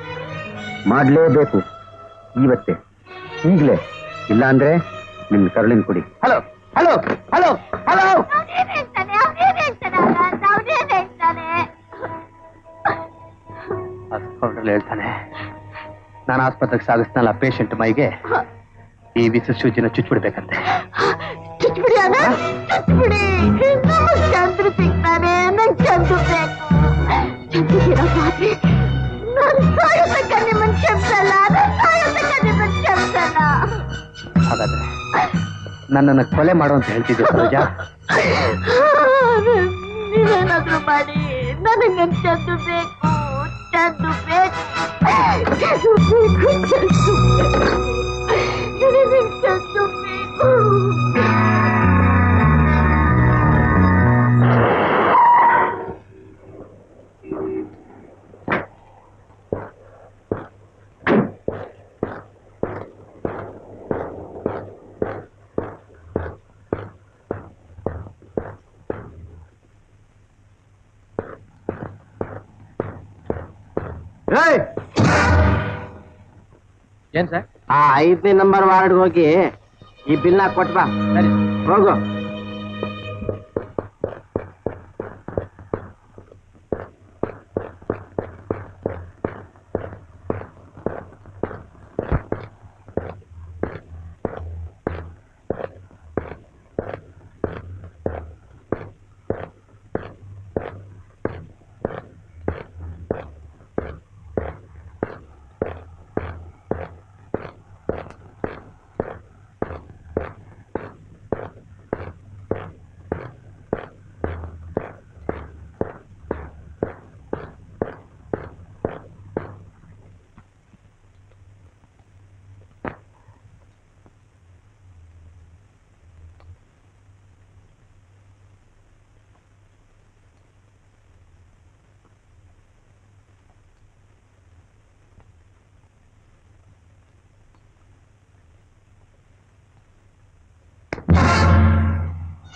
ಮಾಡ್ಲೇಬೇಕು ಇವತ್ತೇ, ಈಗ್ಲೇ. ಇಲ್ಲ ಅಂದ್ರೆ ನಿನ್ ಕರುಳಿನ ಕುಡಿ. Hello hello hello hello. ಅವನೇನ್ ಹೇಳ್ತಾನೆ? ಅವನೇನ್ ಹೇಳ್ತಾನೆ? ಅವನೇನ್ ಹೇಳ್ತಾನೆ? ಹೇಳ್ತಾನೆ, ನಾನು ಆಸ್ಪತ್ರೆಗೆ ಸಾಗಿಸ್ನಲ್ಲ ಪೇಷಂಟ್ ಮೈಗೆ ಈ ವಿಷ ಸೂಜಿನ ಚುಚ್ಬಿಡ್ಬೇಕಂತೆ. ಚುಚ್ಬಿಡಿ ಅಣ್ಣ, ಚುಚ್ಬಿಡಿ. ನಮಗ್ ಚಂದ್ರು ಸಿಗ್ತಾನೆ, ನಂಗ್ ಚಂದ್ರು ಬೇಕು. ಚಂದ್ರಿಗಿರೋ ಪಾತ್ರೆ ನಾನ್ ಸಾಯೋತಕ್ಕ ನಿಮ್ಮನ್ ಕ್ಷಮಿಸಲ್ಲ, ನಾನ್ ಸಾಯೋತಕ್ಕ ನಿಮ್ಮನ್ ಕ್ಷಮಿಸಲ್ಲ. ಹಾಗಾದ್ರೆ ನನ್ನನ್ನು ಕೊಲೆ ಮಾಡು ಅಂತ ಹೇಳ್ತಿದ್ದೆ ಸರೋಜ. ನೀವೇನಾದ್ರೂ ಮಾಡಿ, ನನಗ್ ನನ್ ಚಂದ್ರು ಬೇಕು, ಚಂದ್ರು ಬೇಕು, ಚಂದ್ರು ಬೇಕು, ಚಂದ್ರು ಬೇಕು, ನನಗ್ ಚಂದ್ರು ಬೇಕು. ಏನ್ ಸರ್? ಆ 5ನೇ ನಂಬರ್ ವಾರ್ಡ್ ಹೋಗಿ ಈ ಬಿಲ್ನ ಕೊಟ್ಬಾ. ಹೋಗು.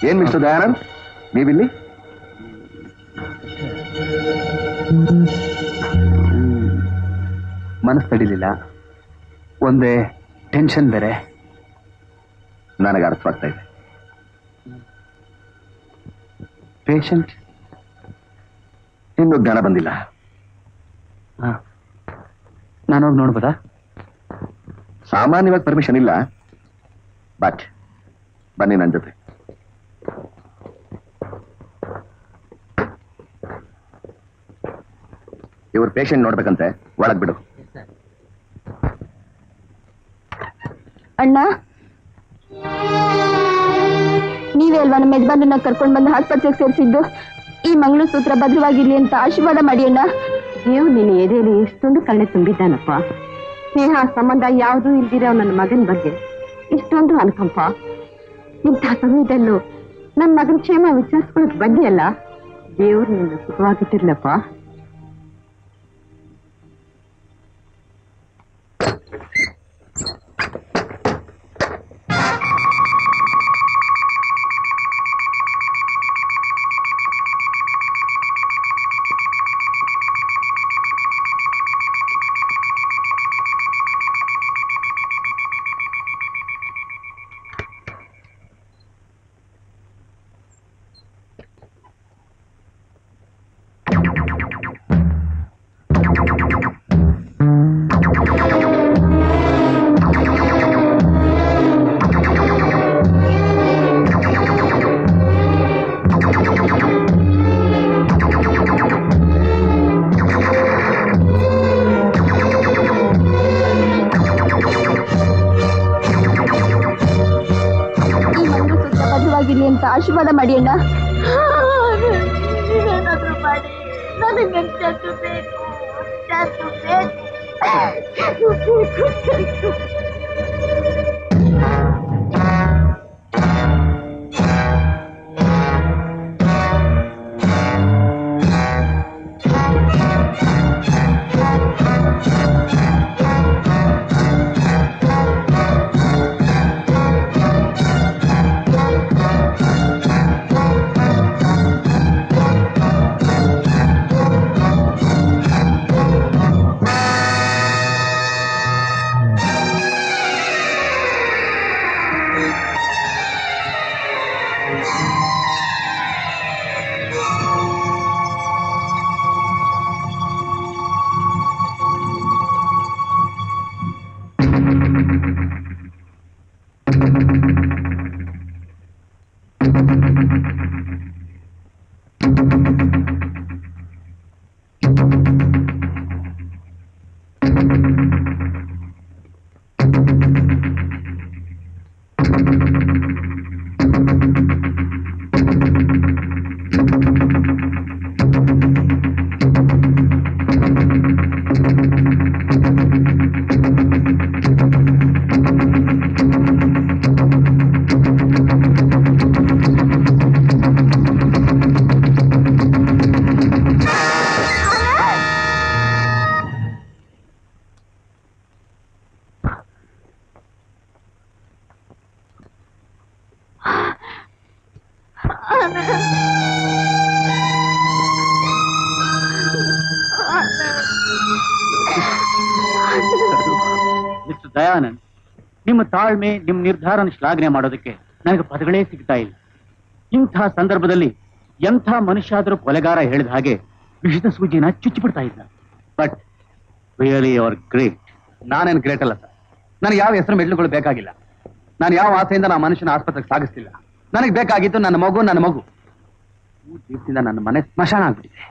ಏನ್ ಮಿಸ್ಟರ್ ದಯಾನಂದ್, ನೀವಿಲ್ಲಿ? ಮನಸ್ಸು ತಡಿಲಿಲ್ಲ, ಒಂದೇ ಟೆನ್ಷನ್ ಬೇರೆ. ನನಗೆ ಅರ್ಥವಾಗ್ತಾ ಇದೆ. ಪೇಷಂಟ್ ಇನ್ನೂ ಜ್ಞಾನ ಬಂದಿಲ್ಲ. ನಾನೋಗಿ ನೋಡ್ಬೋದಾ? ಸಾಮಾನ್ಯವಾಗಿ ಪರ್ಮಿಷನ್ ಇಲ್ಲ, ಬಟ್ ಬನ್ನಿ ನನ್ನ ಜೊತೆ. ಇವ್ರ ಪೇಷಂಟ್ ನೋಡ್ಬೇಕಂತೆ, ಒಳಗ್ ಬಿಡು. ಅಣ್ಣ, ನೀವೇ ಅಲ್ವಾ ನಮ್ಮ ಯಜಮಾನನ್ನ ಕರ್ಕೊಂಡ್ ಬಂದು ಆಸ್ಪತ್ರೆಗೆ ಸೇರಿಸಿದ್ದು? ಈ ಮಂಗಳಸೂತ್ರ ಭದ್ರವಾಗಿರ್ಲಿ ಅಂತ ಆಶೀರ್ವಾದ ಮಾಡಿ ಅಣ್ಣ. ನೀವು ನಿನ್ನ ಎದೆಯಲ್ಲಿ ಎಷ್ಟೊಂದು ಕರುಣೆ ತುಂಬಿದ್ದಾನಪ್ಪ. ಸ್ನೇಹ ಸಂಬಂಧ ಯಾವುದೂ ಇಲ್ದಿರೋ ನನ್ನ ಮಗನ ಬಗ್ಗೆ ಇಷ್ಟೊಂದು ಅನುಕಂಪ. ಇಂಥ ಸಮಯದಲ್ಲೂ ನನ್ನ ಮಗನ ಕ್ಷೇಮ ವಿಚಾರಿಸ್ಕೊಳಕ್ ಬಂದಿಯಲ್ಲ, ದೇವ್ರು ನಿನ್ನ ಸುಖವಾಗಿಟ್ಟಿರ್ಲಪ್ಪ. ಅಂತ ಆಶೀರ್ವಾದ ಮಾಡಿ ಅಣ್ಣ. ಏನಾದ್ರೂ ಮಾಡಿ ನನಗೆ ಚಂದು ಬೇಕು, ಚಂದು ಬೇಕು. ಮಿಸ್ಟರ್ ದಯಾನಂದ್, ನಿಮ್ಮ ತಾಳ್ಮೆ, ನಿಮ್ಮ ನಿರ್ಧಾರನ ಶ್ಲಾಘನೆ ಮಾಡೋದಕ್ಕೆ ನನಗೆ ಪದಗಳೇ ಸಿಗ್ತಾ ಇಲ್ಲ. ಇಂಥ ಸಂದರ್ಭದಲ್ಲಿ ಎಂಥ ಮನುಷ್ಯ ಆದರೂ ಕೊಲೆಗಾರ ಹೇಳಿದ ಹಾಗೆ ವಿಷದ ಸೂಜಿನ ಚುಚ್ಚಿಬಿಡ್ತಾ ಇದ್ದ. But really you are great. ನಾನೇನು ಗ್ರೇಟ್ ಅಲ್ಲ ಸರ್. ನನಗೆ ಯಾವ ಹೆಸರು ಮೆಡ್ಲುಗಳು ಬೇಕಾಗಿಲ್ಲ. ನಾನು ಯಾವ ಆಸೆಯಿಂದ ನಾ ಮನುಷ್ಯನ ಆಸ್ಪತ್ರೆಗೆ ಸಾಗಿಸ್ತಿಲ್ಲ. ನನಗೆ ಬೇಕಾಗಿತ್ತು ನನ್ನ ಮಗು. 3 ದಿವಸದಿಂದ ನನ್ನ ಮನೆ ಸ್ಮಶಾನ ಆಗ್ಬಿಟ್ಟಿದೆ.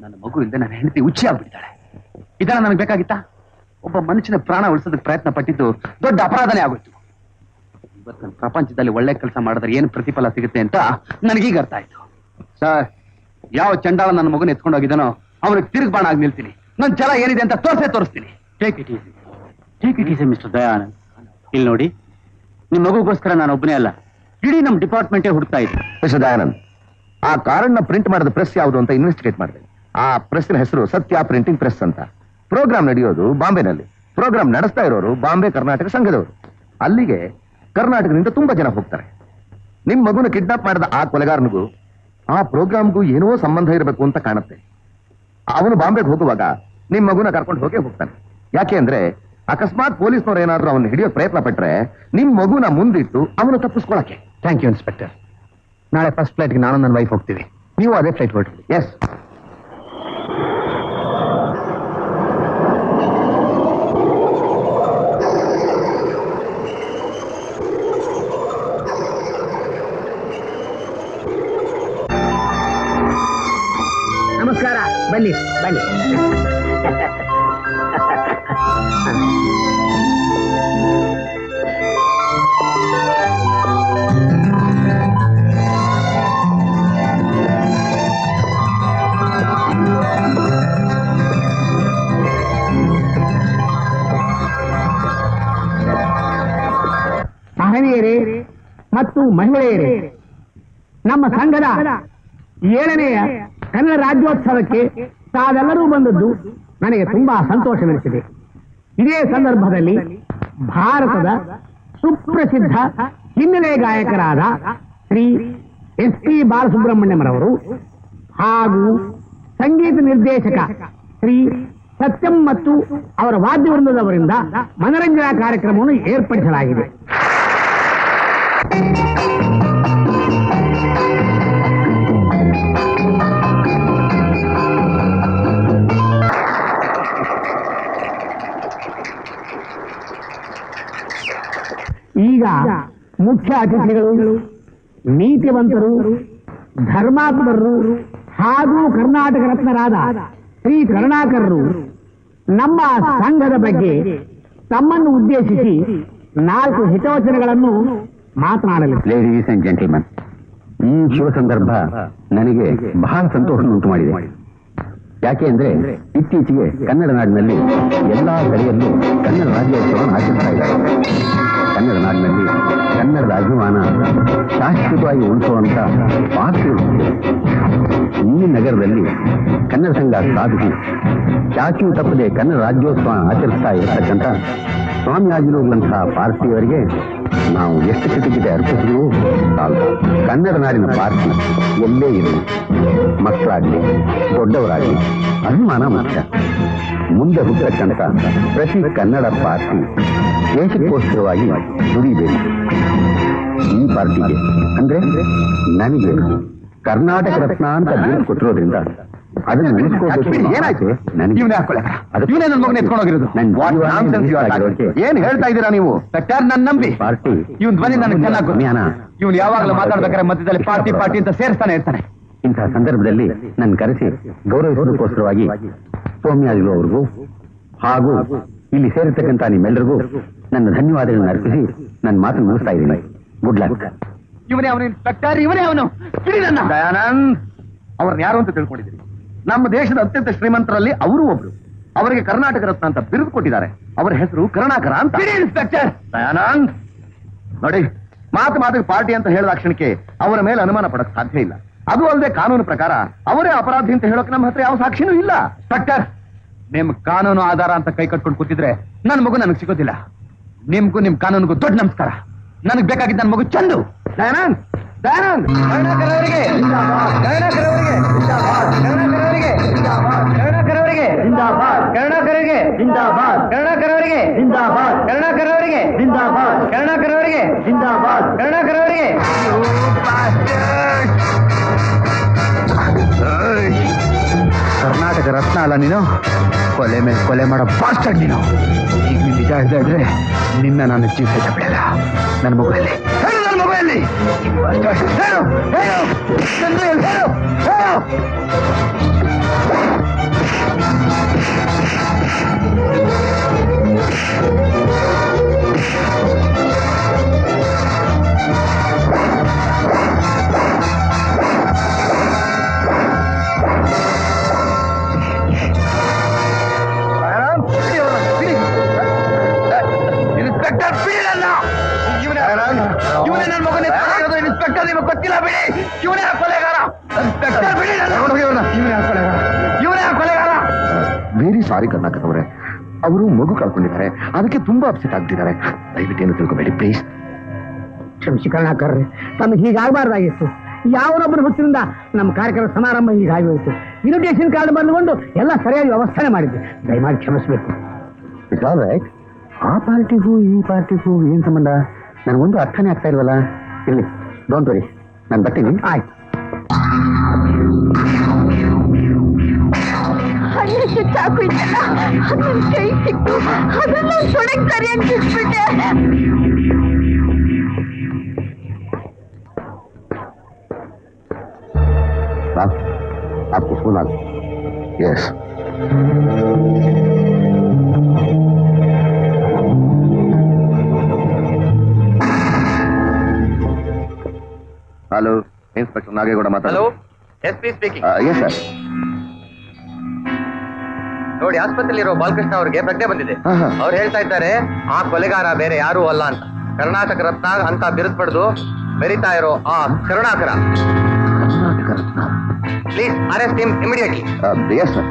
ನನ್ನ ಮಗು ಇಲ್ಲದೆ ನನ್ನ ಹೆಂಡತಿ ಹುಚ್ಚಿ ಆಗ್ಬಿಡ್ತಾಳೆ. ಇದನ್ನ ನನಗೆ ಬೇಕಾಗಿತ್ತಾ? ಒಬ್ಬ ಮನುಷ್ಯನ ಪ್ರಾಣ ಉಳಿಸೋದಕ್ಕೆ ಪ್ರಯತ್ನ ಪಟ್ಟಿದ್ದು ದೊಡ್ಡ ಅಪರಾಧನೇ ಆಗೋಯ್ತು. ಇವತ್ತು ಪ್ರಪಂಚದಲ್ಲಿ ಒಳ್ಳೆ ಕೆಲಸ ಮಾಡಿದ್ರೆ ಏನು ಪ್ರತಿಫಲ ಸಿಗುತ್ತೆ ಅಂತ ನನಗೀಗ ಅರ್ಥ ಆಯ್ತು. ಸರ್, ಯಾವ ಚಂಡಾಳ ನನ್ನ ಮಗುನ ಎತ್ಕೊಂಡು ಹೋಗಿದ್ದಾನೋ ಅವನಿಗೆ ತಿರುಗ್ಬಾಣ ಆಗಿ ನಿಲ್ತೀನಿ. ನನ್ನ ಛಲ ಏನಿದೆ ಅಂತ ತೋರಿಸ್ತೀನಿ. Take it easy mister Dayanand. ಇಲ್ಲಿ ನೋಡಿ, ನಿಮ್ಮ ಮಗುಗೋಸ್ಕರ ನಾನು ಒಬ್ಬನೇ ಅಲ್ಲ, ಇಡೀ ನಮ್ಮ ಡಿಪಾರ್ಟ್ಮೆಂಟೇ ಹುಡುಕ್ತಾ ಇದೆ. ಮಿಸ್ಟರ್ ದಯಾನಂದ್, ಆ ಕಾರ್ಡ್ನ ಪ್ರಿಂಟ್ ಮಾಡಿದ ಪ್ರೆಸ್ ಯಾವುದು ಅಂತ ಇನ್ವೆಸ್ಟಿಗೇಟ್ ಮಾಡಿದೆ. ಆ ಪ್ರೆಸ್ಸಿನ ಹೆಸರು ಸತ್ಯ ಪ್ರಿಂಟಿಂಗ್ ಪ್ರೆಸ್ ಅಂತ. ಪ್ರೋಗ್ರಾಮ್ ನಡೆಯೋದು ಬಾಂಬೆನಲ್ಲಿ. ಪ್ರೋಗ್ರಾಮ್ ನಡೆಸ್ತಾ ಇರೋರು ಬಾಂಬೆ ಕರ್ನಾಟಕ ಸಂಘದವರು. ಅಲ್ಲಿಗೆ ಕರ್ನಾಟಕದಿಂದ ತುಂಬಾ ಜನ ಹೋಗ್ತಾರೆ. ನಿಮ್ ಮಗುನ ಕಿಡ್ನಾಪ್ ಮಾಡಿದ ಆ ಕೊಲೆಗಾರನಿಗೂ ಆ ಪ್ರೋಗ್ರಾಮ್ಗೂ ಏನೋ ಸಂಬಂಧ ಇರಬೇಕು ಅಂತ ಕಾಣುತ್ತೆ. ಅವನು ಬಾಂಬೆಗೆ ಹೋಗುವಾಗ ನಿಮ್ ಮಗುನ ಕರ್ಕೊಂಡು ಹೋಗ್ತಾನೆ. ಯಾಕೆ ಅಂದ್ರೆ ಅಕಸ್ಮಾತ್ ಪೊಲೀಸ್ನವ್ರು ಏನಾದ್ರೂ ಅವನ್ನ ಹಿಡಿಯೋ ಪ್ರಯತ್ನ ಪಟ್ರೆ ನಿಮ್ ಮಗುನ ಮುಂದಿಟ್ಟು ಅವನು ತಪ್ಪಿಸ್ಕೊಳಕ್ಕೆ. Thank you inspector. ನಾಳೆ ಫಸ್ಟ್ ಫ್ಲೈಟ್ಗೆ ನಾನು ನನ್ನ ವೈಫ್ ಹೋಗ್ತೀವಿ. ನೀವು ಅದೇ ಫ್ಲೈಟ್ ಹೊರಟ್ರಿ. ಎಸ್. ನಮಸ್ಕಾರ. ಬನ್ನಿ ಬನ್ನಿ. ಮಹನೀಯರೇ ಮತ್ತು ಮಹಿಳೆಯರೇ, ನಮ್ಮ ಸಂಘದ 7ನೆಯ ಕನ್ನಡ ರಾಜ್ಯೋತ್ಸವಕ್ಕೆ ತಾವೆಲ್ಲರೂ ಬಂದದ್ದು ನನಗೆ ತುಂಬಾ ಸಂತೋಷವೆನಿಸಿದೆ. ಇದೇ ಸಂದರ್ಭದಲ್ಲಿ ಭಾರತದ ಸುಪ್ರಸಿದ್ಧ ಹಿನ್ನೆಲೆ ಗಾಯಕರಾದ ಶ್ರೀ SP ಬಾಲಸುಬ್ರಹ್ಮಣ್ಯಂರವರು ಹಾಗೂ ಸಂಗೀತ ನಿರ್ದೇಶಕ ಶ್ರೀ ಸತ್ಯಂ ಮತ್ತು ಅವರ ವಾದ್ಯವೃಂದದವರಿಂದ ಮನರಂಜನಾ ಕಾರ್ಯಕ್ರಮವನ್ನು ಏರ್ಪಡಿಸಲಾಗಿದೆ. ಈಗ ಮುಖ್ಯ ಅತಿಥಿಗಳು ನೀತಿವಂತರು, ಧರ್ಮಾತ್ಮರು ಹಾಗೂ ಕರ್ನಾಟಕ ರತ್ನರಾದ ಶ್ರೀ ಕರುಣಾಕರರು ನಮ್ಮ ಸಂಘದ ಬಗ್ಗೆ ತಮ್ಮನ್ನು ಉದ್ದೇಶಿಸಿ 4 ಹಿತವಚನಗಳನ್ನು ಮಾತನಾಡಲಿ. ಲೇಡೀಸ್ ಅಂಡ್ ಜೆಂಟಲ್ಮನ್, ಈ ಶುಭ ಸಂದರ್ಭ ನನಗೆ ಬಹಳ ಸಂತೋಷವನ್ನುಂಟು ಮಾಡಿದೆ. ಯಾಕೆ ಅಂದ್ರೆ ಇತ್ತೀಚೆಗೆ ಕನ್ನಡ ನಾಡಿನಲ್ಲಿ ಎಲ್ಲಾ ಕಡೆಯಲ್ಲೂ ಕನ್ನಡ ರಾಜ್ಯೋತ್ಸವವನ್ನು ಆಚರಿಸ್ತಾ ಇದ್ದಾರೆ. ಕನ್ನಡ ನಾಡಿನಲ್ಲಿ ಕನ್ನಡದ ಅಭಿಮಾನ ಶಾಶ್ವತವಾಗಿ ಉಳಿಸುವಂತ ಪಾತ್ರಗಳು ಈ ನಗರದಲ್ಲಿ ಕನ್ನಡ ಸಂಘ ಸ್ಥಾಪಿಸಿ ಚಾಚು ತಪ್ಪದೆ ಕನ್ನಡ ರಾಜ್ಯೋತ್ಸವ ಆಚರಿಸ್ತಾ ಇರತಕ್ಕಂಥ ಸ್ವಾಮಿ ಆಗಿರುವಂತಹ ಪಾರ್ಟಿಯವರಿಗೆ ನಾವು ಎಷ್ಟು ಕೃತಜ್ಞತೆ ಅರ್ಪಿಸಿದ್ರೂ ಸಾಲದು. ಕನ್ನಡ ನಾಡಿನ ಪಾರ್ಟಿ ಎಲ್ಲೇ ಇರಲಿ, ಮಕ್ಕಳಾಗ್ಲಿ ದೊಡ್ಡವರಾಗ್ಲಿ ಅಭಿಮಾನ ಮುಖ್ಯ. ಮುಂದೆ ಹುಟ್ಟತಕ್ಕಂಥ ಪ್ರತಿ ಕನ್ನಡ ಪಾರ್ಟಿ ದೇಶಕ್ಕೋಸ್ಕರವಾಗಿ ದುಡಿಬೇಕು. ಈ ಪಾರ್ಟಿಗೆ ಅಂದ್ರೆ ನನಗೆ ಕರ್ನಾಟಕ ರತ್ನ ಅಂತ ಬಿರುದು ಕೊಟ್ಟಿರೋದ್ರಿಂದ ಅದನ್ನ ಉಳಿಸ್ಕೊಳ್ಬೇಕು. ಬಿಡಿ, ಏನಾಯ್ತು? ಇವನೇ ಹಾಕೊಳ್ಳ ಇವನೇ ನನ್ನ ಮಗನ ಎತ್ಕೊಂಡೋಗಿರೋದು. ಏನ್ ಹೇಳ್ತಾ ಇದ್ದೀರಾ ನೀವು? ಸರ್ ನನ್ನ ನಂಬಿ ಪಾರ್ಟಿ ಇವನ್ ಧ್ವನಿ ನನಗೆ ಚೆನ್ನಾಗಿ ಗೊತ್ತು. ಜ್ಞಾನ. ಇವನು ಯಾವಾಗಲೂ ಮಾತಾಡ್ಬೇಕಾದ್ರೆ ಮಧ್ಯದಲ್ಲಿ ಪಾರ್ಟಿ ಪಾರ್ಟಿ ಅಂತ ಸೇರಿಸ್ತಾನೆ ಇರ್ತಾನೆ. ಇಂತಹ ಸಂದರ್ಭದಲ್ಲಿ ನನ್ನ ಕರೆಸಿ ಗೌರವಿಸೋದಕ್ಕೋಸ್ಕರವಾಗಿ ಸೌಮ್ಯಾದಿಗಳು ಅವ್ರಿಗೂ ಹಾಗೂ ಇಲ್ಲಿ ಸೇರಿರ್ತಕ್ಕಂಥ ನಿಮ್ಮೆಲ್ಲರಿಗೂ ನನ್ನ ಧನ್ಯವಾದಗಳನ್ನು ಅರ್ಪಿಸಿ ನನ್ನ ಮಾತನ್ನು ಮುಗಿಸ್ತಾ ಇದ್ದೀನಿ. Good luck. ಇವನೇ ಅವನು ಇನ್ಸ್ಪೆಕ್ಟರ್, ಇವನೇ ಅವನು. ದಯಾನಂದ್ ಅವ್ರನ್ನ ಯಾರು ಅಂತ ತಿಳ್ಕೊಂಡಿದ್ದೀರಿ? ನಮ್ಮ ದೇಶದ ಅತ್ಯಂತ ಶ್ರೀಮಂತರಲ್ಲಿ ಅವರು ಒಬ್ರು. ಅವರಿಗೆ ಕರ್ನಾಟಕ ರತ್ನ ಅಂತ ಬಿರುದು ಕೊಟ್ಟಿದ್ದಾರೆ. ಅವರ ಹೆಸರು ಕರುಣಾಕರ ಅಂತ. ಇನ್ಸ್ಪೆಕ್ಟರ್ ದಯಾನಂದ್ ನೋಡಿ, ಮಾತಿಗೆ ಪಾರ್ಟಿ ಅಂತ ಹೇಳಿದ ಕ್ಷಣಕ್ಕೆ ಅವರ ಮೇಲೆ ಅನುಮಾನ ಪಡಕ್ ಸಾಧ್ಯ ಇಲ್ಲ. ಅದು ಅಲ್ಲದೆ ಕಾನೂನು ಪ್ರಕಾರ ಅವರೇ ಅಪರಾಧಿ ಅಂತ ಹೇಳೋಕೆ ನಮ್ಮ ಹತ್ರ ಯಾವ ಸಾಕ್ಷಿನೂ ಇಲ್ಲ. ಇನ್ಸ್ಪೆಕ್ಟರ್, ನಿಮ್ ಕಾನೂನು ಆಧಾರ ಅಂತ ಕೈ ಕಟ್ಕೊಂಡು ಕೂತಿದ್ರೆ ನನ್ನ ಮಗು ನನಗೆ ಸಿಗೋದಿಲ್ಲ. ನಿಮ್ಗೂ ನಿಮ್ ಕಾನೂನಿಗೂ ದೊಡ್ಡ ನಮಸ್ಕಾರ. ನನಗ್ ಬೇಕಾಗಿದ್ದ ನನ್ನ ಮಗು ಚಂದು. ದಯಾನಂದ್ ದಯಾನಂದ್ ಕರುಣಾಕರ್ ಅವರಿಗೆ ಜಿಂದಾಬಾದ್, ಕರುಣಾಕರ್ ಅವರಿಗೆ ಜಿಂದಾಬಾದ್, ಕರುಣಾಕರ್ ಅವರಿಗೆ ಜಿಂದಾಬಾದ್, ಕರುಣಾಕರ್ ಅವರಿಗೆ ಜಿಂದಾಬಾದ್, ಕರುಣಾಕರ್ ಅವರಿಗೆ ಜಿಂದಾಬಾದ್, ಕರುಣಾಕರ್ ಅವರಿಗೆ ಜಿಂದಾಬಾದ್, ಕರುಣಾಕರ್ ಅವರಿಗೆ ಜಿಂದಾಬಾದ್, ಕರುಣಾಕರ್ ಅವರಿಗೆ ಜಿಂದಾಬಾದ್, ಕರುಣಾಕರ್ ಅವರಿಗೆ. ಕರ್ನಾಟಕ ರತ್ನ ಅಲ್ಲ ನೀನು, ಕೊಲೆ ಮೇಲೆ ಕೊಲೆ ಮಾಡೋ ಬಾಸ್ಟರ್ಡ್ ನೀನು. ಈಗ ನೀನು ನಿಜ ಹೇಳ್ತಾ ಇದ್ರೆ ನಿನ್ನ ನಾನು ಜೀವ ಸಹಿತ ಬಿಡಲ್ಲ. ನನ್ನ ಮಗುವಲ್ಲಿ ಹೇಳು, ನನ್ನ ಮಗುವಲ್ಲಿ ಹೇಳು, ಹೇಳು, ಹೇಳು, ಹೇಳು. ಇನ್ಸ್ಪೆಕ್ಟರ್ ಬಿಡಲ್ಲ. ಇವನೇ ನನ್ನ ಮಗನ ಇನ್ಸ್ಪೆಕ್ಟರ್, ನಿಮಗೆ ಗೊತ್ತಿಲ್ಲ ಬಿಡಿ. ಇವನೇ ಕೊಲೆಗಾರ. ಇನ್ಸ್ಪೆಕ್ಟರ್ ಬಿಡಿಲ್ಲ, ಇವನೇ ಕೊಲೆಗಾರ. ವೆರಿ ಸಾರಿ ಕರ್ನಾಟಕ ಅವರೇ, ಅವರು ಮಗು ಕಳ್ಕೊಂಡಿದ್ದಾರೆ. ಅದಕ್ಕೆ ತುಂಬಾ ಅಪ್ಸೆಟ್ ಆಗ್ತಿದ್ದಾರೆ. ದಯವಿಟ್ಟು ಏನು ತಿಳ್ಕೊಬೇಡಿ ಪ್ಲೀಸ್. ಕ್ಷಮಿಸಿ ಕರುಣಾಕರ್, ತಮಗೆ ಹೀಗಾಗಬಾರ್ದಾಗಿತ್ತು. ಯಾವನೊಬ್ಬನ ಹುಟ್ಟಿನಿಂದ ನಮ್ಮ ಕಾರ್ಯಕ್ರಮ ಸಮಾರಂಭ ಹೀಗಾಗೋಯ್ತು. ಇನ್ವಿಟೇಷನ್ ಕಾರ್ಡ್ ಬಂದುಕೊಂಡು ಎಲ್ಲ ಸರಿಯಾಗಿ ವ್ಯವಸ್ಥೆ ಮಾಡಿದ್ದೆ. ದಯಮಾಡಿ ಕ್ಷಮಿಸಬೇಕು. It's all right. ಆ ಪಾರ್ಟಿಗೂ ಈ ಪಾರ್ಟಿಗೂ ಏನ್ ಸಂಬಂಧ ನನಗೊಂದು ಅರ್ಥನೇ ಆಗ್ತಾ ಇಲ್ವಲ್ಲ. ಇಲ್ಲಿ ಡೋಂಟ್ ವರಿ, ನಾನು ಬರ್ತೀನಿ. ಆಯ್ತು. ಹಣ್ಣಕ್ಕೆ ಚಾಕು ಇತ್ತಲ್ಲ, ಅದು ನನ್ ಕೈ ಸಿಕ್ತು. ಅದನ್ನ ಸೊಡಕ್ ಸರಿಯಾಗಿ ಬಿಟ್ಬಿಟ್ಟೆ. आपको फोन आ गया? यस. हेलो, इंस्पेक्टर नागेगौड़ माताडೋದು. Hello, SP. Speaking. Yes sir. ನೋಡಿ, ಆಸ್ಪತ್ರೆಯಲ್ಲಿರೋ ಬಾಲಕೃಷ್ಣ ಅವರಿಗೆ ಪ್ರಜ್ಞೆ ಬಂದಿದೆ. ಅವ್ರು ಹೇಳ್ತಾ ಇದ್ದಾರೆ ಆ ಕೊಲೆಗಾರ ಬೇರೆ ಯಾರೂ ಅಲ್ಲ ಅಂತ. ಕರ್ನಾಟಕ ರತ್ನ ಅಂತ ಬಿರುದು ಪಡೆದು ಮೆರಿತಾ ಇರೋ ಆ Karunakara. Karnataka Ratna. Please arrest him immediately. Yes sir.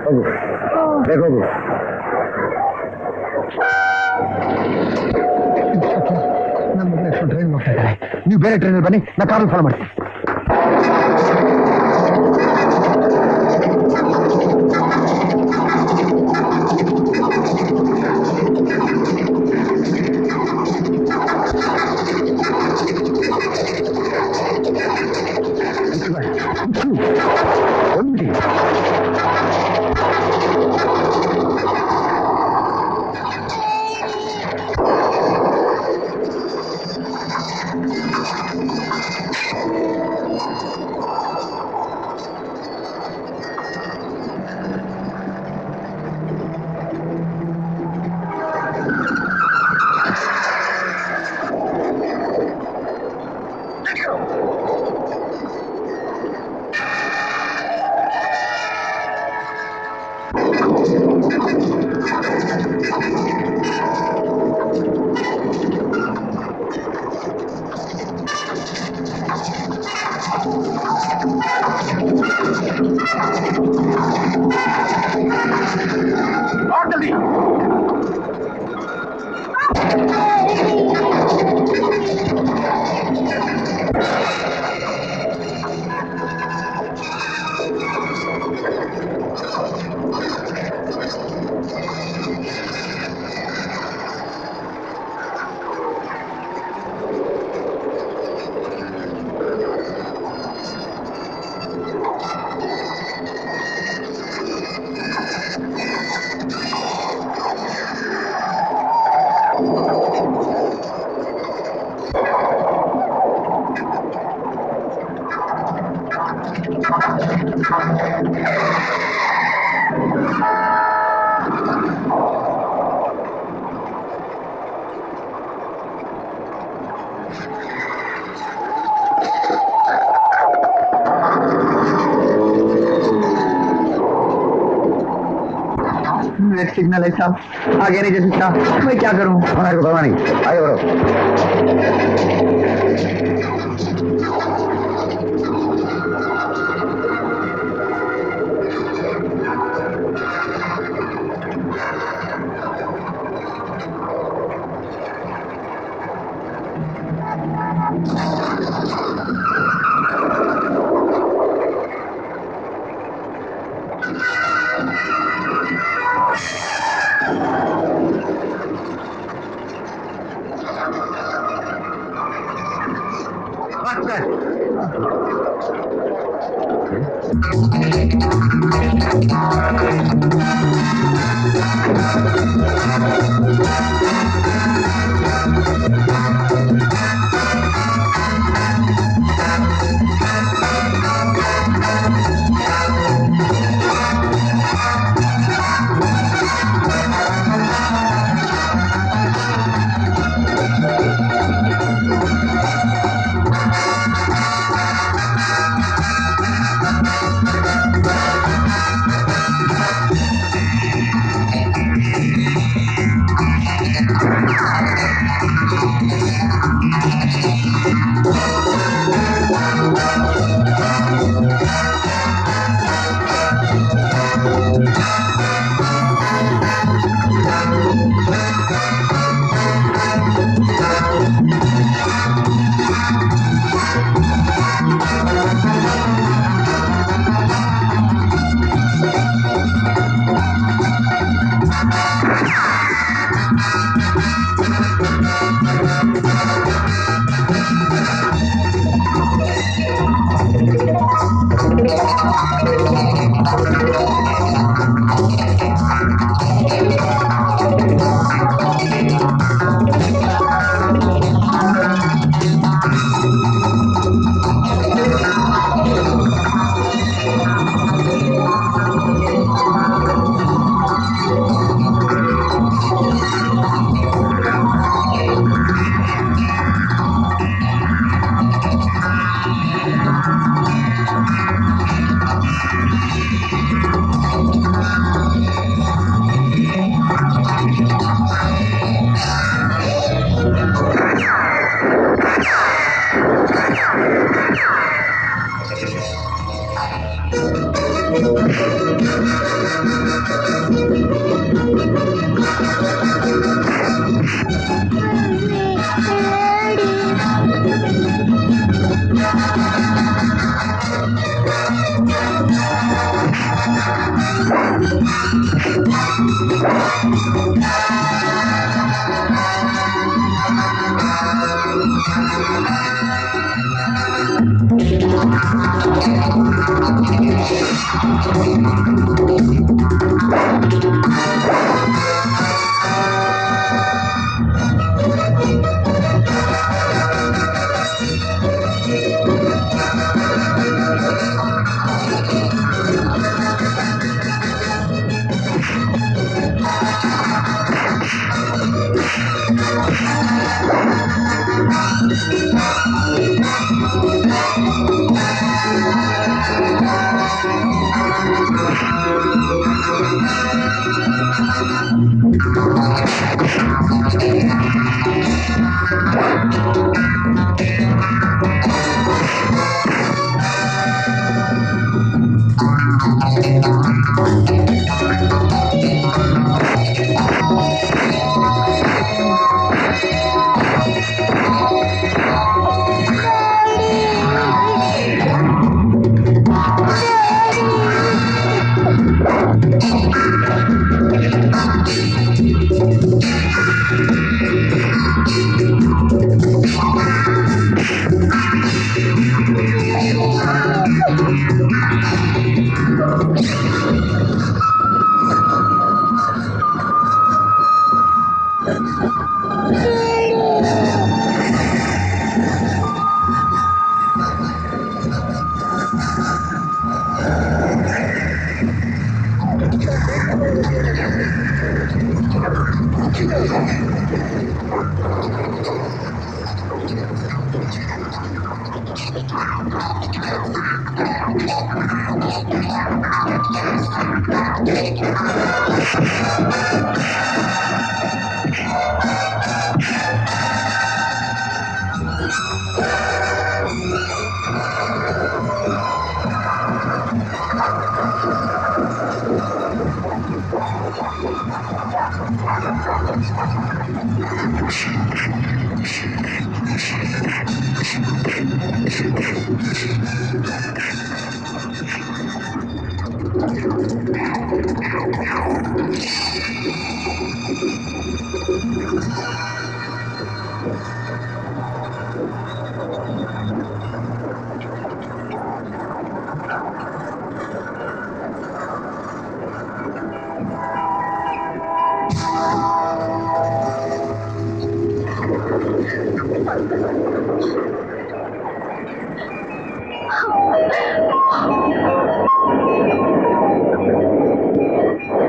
ಹೋಗು ಬೇಗ ಹೋಗು. ನಮ್ಮ ಮಗನ ಟ್ರೈನ್ ಹೋಗ್ತಾ ಇದ್ದಾರೆ. ನೀವು ಬೇರೆ ಟ್ರೈನಲ್ಲಿ ಬನ್ನಿ, ನಾ ಕಾರಲ್ಲಿ ಫಾಲೋ ಮಾಡ್ತೀನಿ. नेक्स्ट सिग्नल है साहब, आगे नहीं जैसे साहब, मैं क्या करूं? हमारे को पता नहीं, आगे बढ़ो.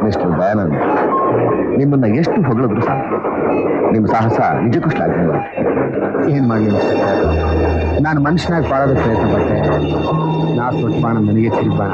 ಮಿಸ್ಟರ್ ದಯಾನಂದ್, ನಿಮ್ಮನ್ನ ಎಷ್ಟು ಹೊಗಳಿದ್ರು ಸಾಕು. ನಿಮ್ಮ ಸಾಹಸ ನಿಜಕ್ಕೂ ಶ್ಲಾಘನೀಯ. ಏನ್ ಮಾಡಲಿ ನಾನು ಮನುಷ್ಯನಾಗಿ ಬಾಳೋದಕ್ಕೆ ಪ್ರಯತ್ನ ಪಟ್ಟೆ. ನಾ ತೊಟ್ಟು ಬಾಣ ನನಗೆ ತಿರುಗಿ ಬಾಣ.